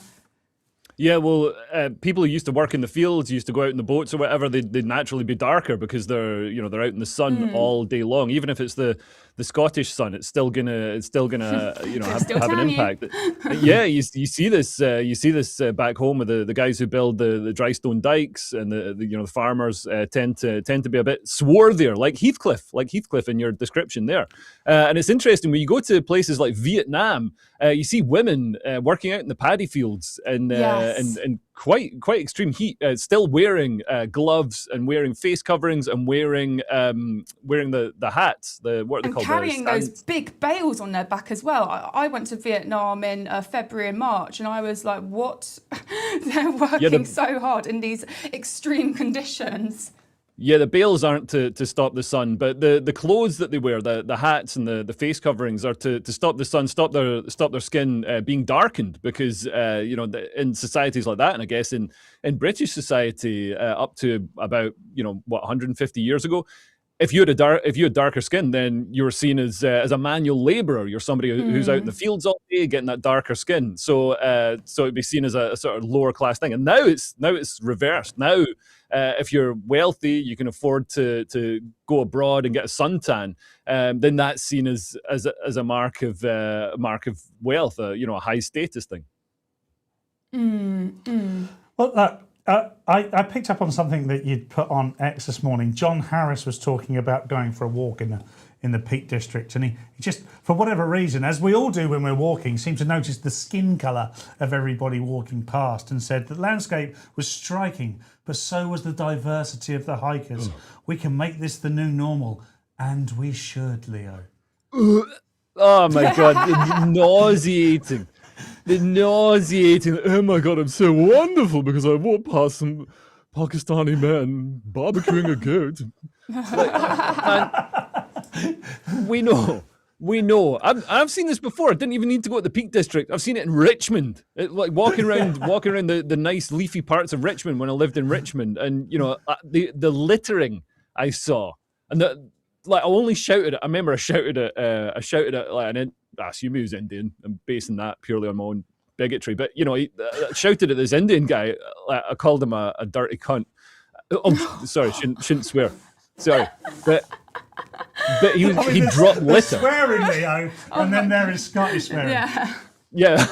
Yeah, well, people who used to work in the fields, used to go out in the boats or whatever, they'd naturally be darker because they're out in the sun all day long. Even if it's the Scottish sun, it's still gonna have an impact. Yeah, you see this back home with the guys who build the dry stone dikes, and the farmers tend to be a bit swarthier, like Heathcliff in your description there. And it's interesting when you go to places like Vietnam, you see women working out in the paddy fields and quite extreme heat, still wearing gloves and wearing face coverings and wearing the hats, what are they called? Carrying those big bales on their back as well. I went to Vietnam in February and March, and I was like, what? They're working so hard in these extreme conditions. Yeah, the bales aren't to stop the sun, but the clothes that they wear, the hats and the face coverings, are to stop the sun, stop their skin being darkened, because in societies like that, and I guess in British society up to about 150 years ago, if you had darker skin, then you were seen as a manual labourer. You're somebody who's out in the fields all day getting that darker skin. So it'd be seen as a sort of lower class thing. And now it's reversed. Now, if you're wealthy, you can afford to go abroad and get a suntan. Then that's seen as a mark of wealth, a high status thing. Well, I picked up on something that you'd put on X this morning. John Harris was talking about going for a walk in the Peak District, and he just, for whatever reason, as we all do when we're walking, seemed to notice the skin colour of everybody walking past, and said the landscape was striking, but so was the diversity of the hikers. We can make this the new normal, and we should, Leo. Oh my God, nauseating. The nauseating, oh my God, I'm so wonderful because I walked past some Pakistani men barbecuing a goat. We know. I've seen this before. I didn't even need to go to the Peak District. I've seen it in Richmond, walking around the nice leafy parts of Richmond when I lived in Richmond, and the littering I saw, and I only shouted it. I remember I shouted it I assume he was Indian. I'm basing that purely on my own bigotry. But, he shouted at this Indian guy. I called him a dirty cunt. Oh, sorry, shouldn't swear. Sorry. But But he there's- dropped there's litter. swearing, Leo, and then there is Scottish swearing. Yeah. Yeah,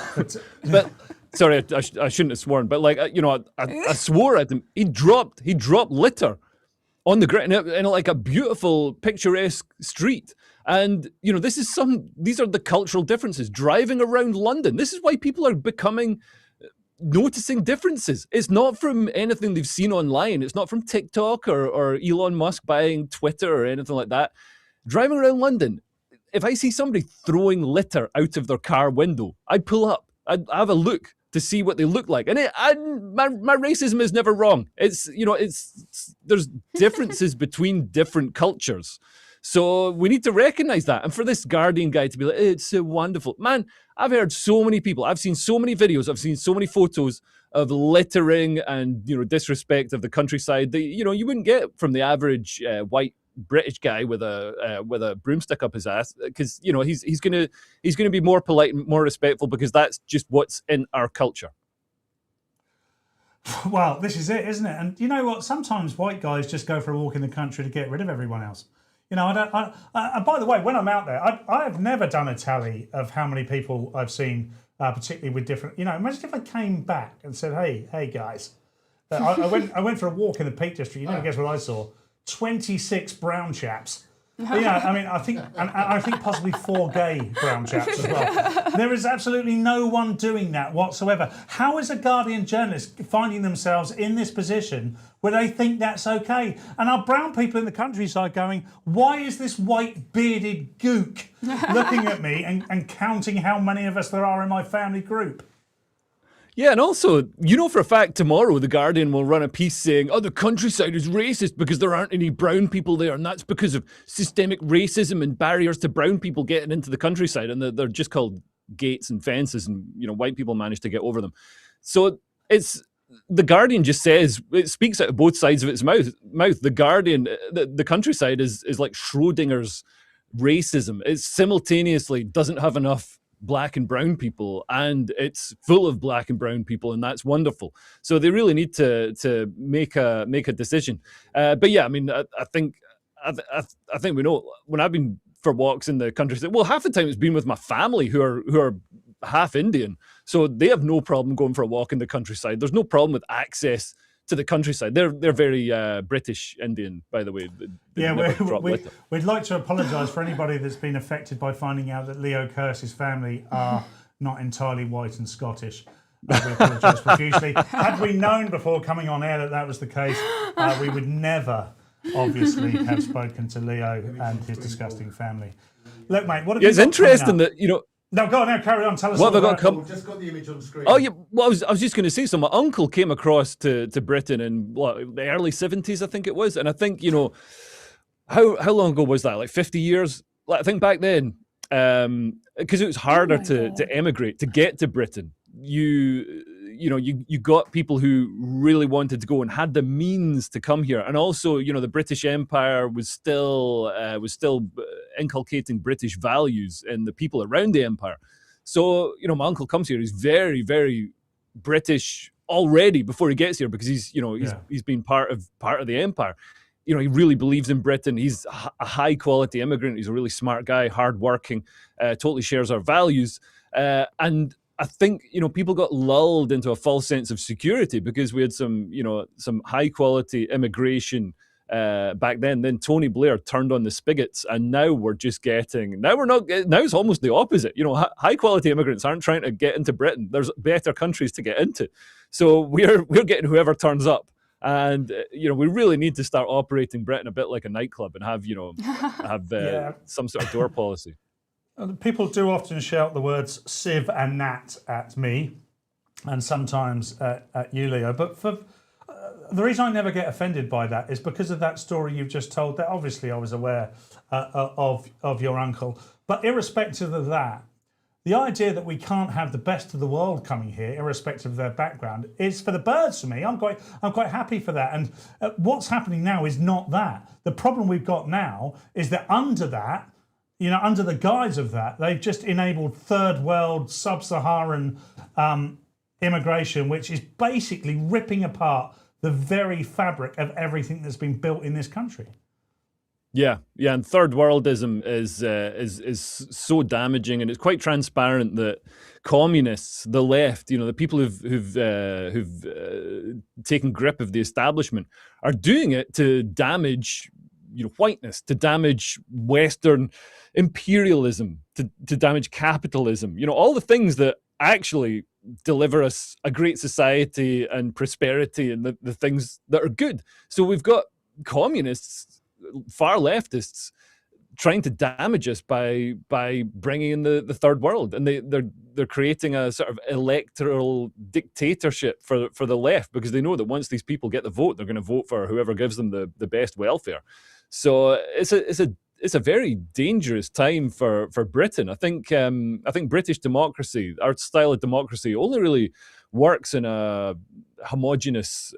but sorry, I shouldn't have sworn. But like I swore at him. He dropped litter on the ground in like a beautiful, picturesque street. And these are the cultural differences. Driving around London, this is why people are noticing differences. It's not from anything they've seen online. It's not from TikTok or Elon Musk buying Twitter or anything like that. Driving around London, if I see somebody throwing litter out of their car window, I pull up. I have a look to see what they look like, and my racism is never wrong. It's there's differences between different cultures, so we need to recognize that. And for this Guardian guy to be like, it's so wonderful, man. I've heard so many people. I've seen so many videos. I've seen so many photos of littering and disrespect of the countryside that you wouldn't get from the average white British guy with a broomstick up his ass, because he's gonna be more polite and more respectful, because that's just what's in our culture. Well, this is it, isn't it? And you know what? Sometimes white guys just go for a walk in the country to get rid of everyone else. By the way, when I'm out there, I have never done a tally of how many people I've seen, particularly with different. Imagine if I came back and said, "Hey guys, I went for a walk in the Peak District. Guess what I saw? 26 brown chaps." I think possibly 4 gay brown chaps as well. There is absolutely no one doing that whatsoever. How is a Guardian journalist finding themselves in this position where they think that's okay? And are brown people in the countryside going, why is this white bearded gook looking at me and counting how many of us there are in my family group? Yeah, and also, for a fact tomorrow the Guardian will run a piece saying, the countryside is racist because there aren't any brown people there, and that's because of systemic racism and barriers to brown people getting into the countryside, and they're just called gates and fences, and white people manage to get over them. So it's the Guardian just says, it speaks out of both sides of its mouth. The Guardian, the countryside is like Schrodinger's racism. It simultaneously doesn't have enough black and brown people, and it's full of black and brown people, and that's wonderful. So they really need to make a decision. But yeah, I think we know, when I've been for walks in the countryside, well, half the time it's been with my family who are half Indian, so they have no problem going for a walk in the countryside. There's no problem with access to the countryside. They're very British Indian, by the way. We'd like to apologise for anybody that's been affected by finding out that Leo Kearse's family are not entirely white and Scottish. We apologise profusely. Had we known before coming on air that was the case, we would never, obviously, have spoken to Leo and his disgusting family. Look, mate, what have you it's got interesting that No, go on now, carry on. Tell us what all have I about got it. We've just got the image on screen. Oh yeah, well, I was just going to say, so my uncle came across to Britain in the early 70s, I think it was, and I think how long ago was that? Like 50 years? Like, I think back then, because it was harder to emigrate, to get to Britain. You got people who really wanted to go and had the means to come here, and also the British Empire was still inculcating British values in the people around the empire. So my uncle comes here. He's very, very British already before he gets here, because he's been part of the empire. He really believes in Britain. He's a high quality immigrant. He's a really smart guy, hardworking, totally shares our values, and I think people got lulled into a false sense of security because we had some high quality immigration back then. Then Tony Blair turned on the spigots, and now we're just getting. Now it's almost the opposite. High quality immigrants aren't trying to get into Britain. There's better countries to get into, so we're getting whoever turns up. And we really need to start operating Britain a bit like a nightclub and have some sort of door policy. People do often shout the words Civ and Nat at me, and sometimes at you, Leo. But for the reason I never get offended by that is because of that story you've just told. That obviously I was aware of your uncle. But irrespective of that, the idea that we can't have the best of the world coming here, irrespective of their background, is for the birds for me. I'm quite happy for that. And what's happening now is not that. The problem we've got now is that under that, under the guise of that, they've just enabled third world, sub-Saharan immigration, which is basically ripping apart the very fabric of everything that's been built in this country. Yeah, and third worldism is so damaging, and it's quite transparent that communists, the left, the people who've taken grip of the establishment, are doing it to damage, whiteness, to damage Western imperialism, to damage capitalism. All the things that actually deliver us a great society and prosperity, and the things that are good. So we've got communists, far leftists, trying to damage us by bringing in the third world, and they're creating a sort of electoral dictatorship for the left, because they know that once these people get the vote, they're going to vote for whoever gives them the best welfare. So it's a very dangerous time for Britain. I think British democracy, our style of democracy, only really works in a homogenous,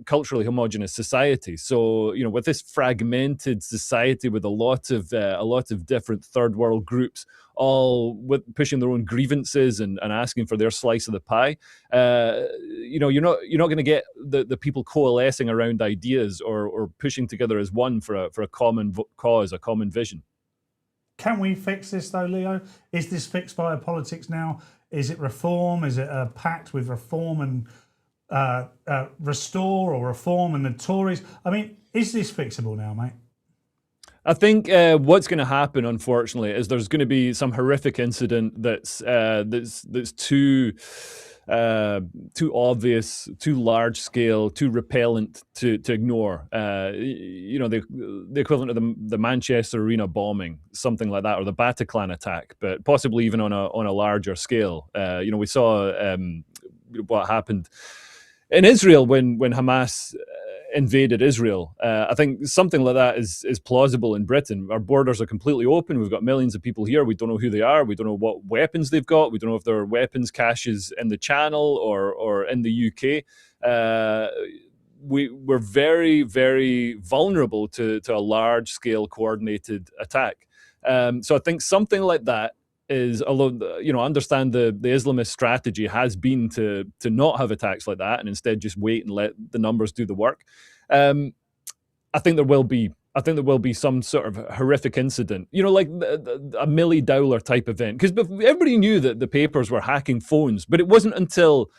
culturally homogenous society. So with this fragmented society with a lot of different third world groups, all with pushing their own grievances and asking for their slice of the pie, you're not going to get the people coalescing around ideas or pushing together as one for a common cause, a common vision. Can we fix this though, Leo? Is this fixed by politics now? Is it reform? Is it a pact with reform and restore, or reform and the Tories? I mean, is this fixable now, mate? I think what's going to happen, unfortunately, is there's going to be some horrific incident that's too obvious, too large scale, too repellent to ignore. The equivalent of the Manchester Arena bombing, something like that, or the Bataclan attack, but possibly even on a larger scale. We saw what happened in Israel when Hamas invaded Israel. I think something like that is plausible in Britain. Our borders are completely open. We've got millions of people here. We don't know who they are. We don't know what weapons they've got. We don't know if there are weapons caches in the Channel or in the UK. We're very, very vulnerable to a large-scale coordinated attack. So I think something like that is, although understand the Islamist strategy has been to not have attacks like that and instead just wait and let the numbers do the work. I think there will be some sort of horrific incident, like a Millie Dowler type event, because everybody knew that the papers were hacking phones, but it wasn't until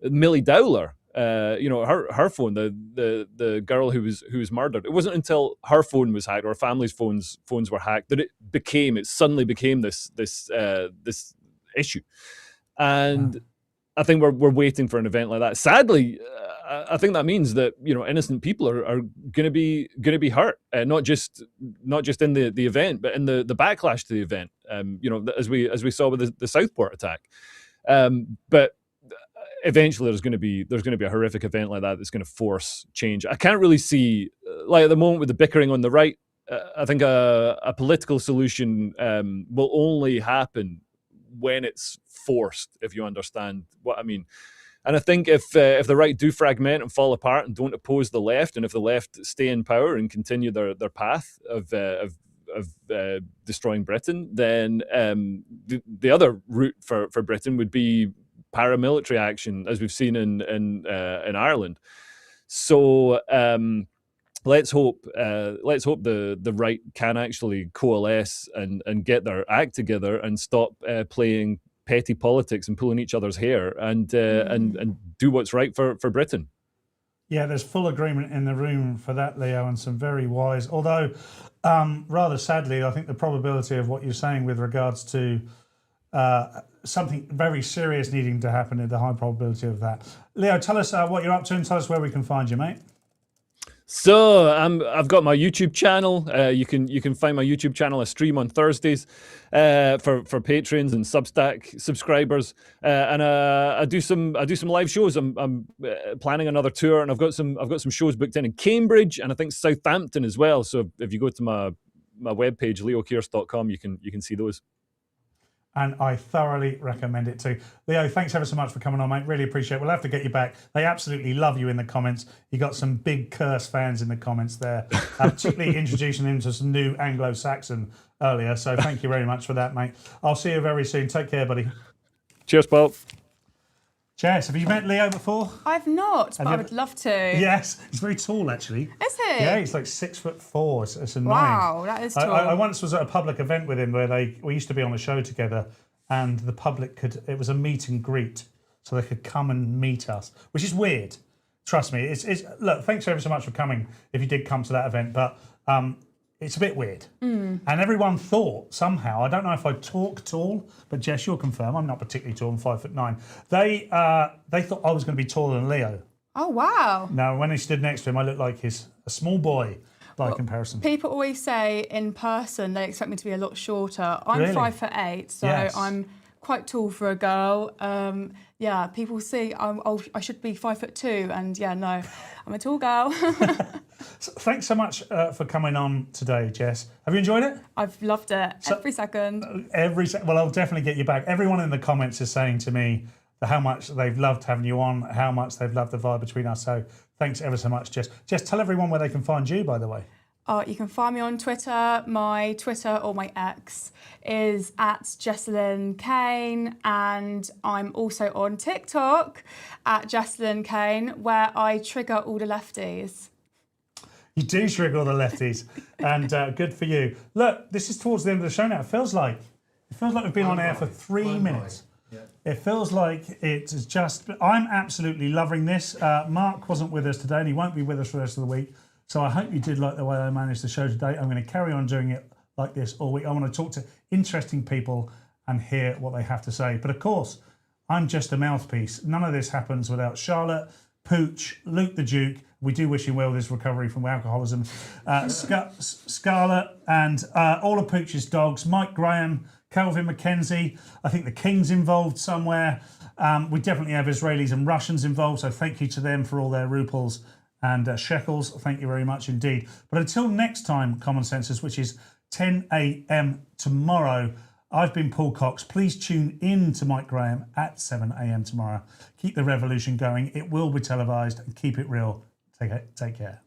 Millie Dowler, her phone, the girl who was murdered, it wasn't until her phone was hacked, or her family's phones were hacked, that it suddenly became this issue. And wow. I think we're waiting for an event like that. Sadly, I think that means that innocent people are going to be hurt, not just in the event, but in the backlash to the event. As we saw with the Southport attack. But eventually there's going to be a horrific event like that that's going to force change. I can't really see, like at the moment with the bickering on the right, I think a political solution will only happen when it's forced, if you understand what I mean. And I think if the right do fragment and fall apart and don't oppose the left, and if the left stay in power and continue their path of destroying Britain, then the other route for Britain would be paramilitary action, as we've seen in Ireland. So let's hope the right can actually coalesce and get their act together and stop playing petty politics and pulling each other's hair and do what's right for Britain. Yeah, there's full agreement in the room for that, Leo, and some very wise. Although, rather sadly, I think the probability of what you're saying with regards to something very serious needing to happen is the high probability of that. Leo, tell us what you're up to and tell us where we can find you, mate. So I've got my YouTube channel. You can find my YouTube channel. I stream on Thursdays for patrons and Substack subscribers, and I do some live shows. I'm planning another tour, and I've got some shows booked in Cambridge and I think Southampton as well. So if you go to my webpage leokierce.com, you can see those. And I thoroughly recommend it too. Leo, thanks ever so much for coming on, mate. Really appreciate it. We'll have to get you back. They absolutely love you in the comments. You got some big curse fans in the comments there, particularly introducing him to some new Anglo-Saxon earlier. So thank you very much for that, mate. I'll see you very soon. Take care, buddy. Cheers, Paul. Jess, have you met Leo before? I've not, but you I ever- would love to. Yes, he's very tall actually. Is he? Yeah, he's like 6'4". It's annoying. Wow, that is tall. I once was at a public event with him where we used to be on a show together, and the public it was a meet and greet, so they could come and meet us, which is weird. Trust me. Look, thanks ever so much for coming. If you did come to that event, but it's a bit weird. And everyone thought somehow, I don't know if I talk tall, but Jess, you'll confirm, I'm not particularly tall, I'm 5'9". They thought I was going to be taller than Leo. Oh, wow. Now, when he stood next to him, I looked like a small boy by comparison. People always say in person they expect me to be a lot shorter. I'm Really? 5'8", so Yes. I'm quite tall for a girl. Yeah, people see I should be 5'2", and yeah, no, I'm a tall girl. So thanks so much for coming on today, Jess. Have you enjoyed it? I've loved it every second. Well, I'll definitely get you back. Everyone in the comments is saying to me how much they've loved having you on, how much they've loved the vibe between us. So thanks ever so much, Jess. Jess, tell everyone where they can find you, by the way. You can find me on Twitter. My Twitter, or my X, is @Jessalyn Kane, and I'm also on TikTok @Jessalyn Kane, where I trigger all the lefties. You do trigger all the lefties, and good for you. Look, this is towards the end of the show now. It feels like we've been on air for 3 minutes. Yeah. It feels like it's just. I'm absolutely loving this. Mark wasn't with us today, and he won't be with us for the rest of the week. So I hope you did like the way I managed the show today. I'm going to carry on doing it like this all week. I want to talk to interesting people and hear what they have to say. But of course, I'm just a mouthpiece. None of this happens without Charlotte, Pooch, Luke the Duke. We do wish him well with his recovery from alcoholism. Scarlett and all of Pooch's dogs. Mike Graham, Calvin McKenzie. I think the King's involved somewhere. We definitely have Israelis and Russians involved. So thank you to them for all their ruples and shekels. Thank you very much indeed. But until next time, Common Senses, which is 10 a.m. tomorrow, I've been Paul Cox. Please tune in to Mike Graham at 7 a.m. tomorrow. Keep the revolution going. It will be televised, and keep it real. Take care.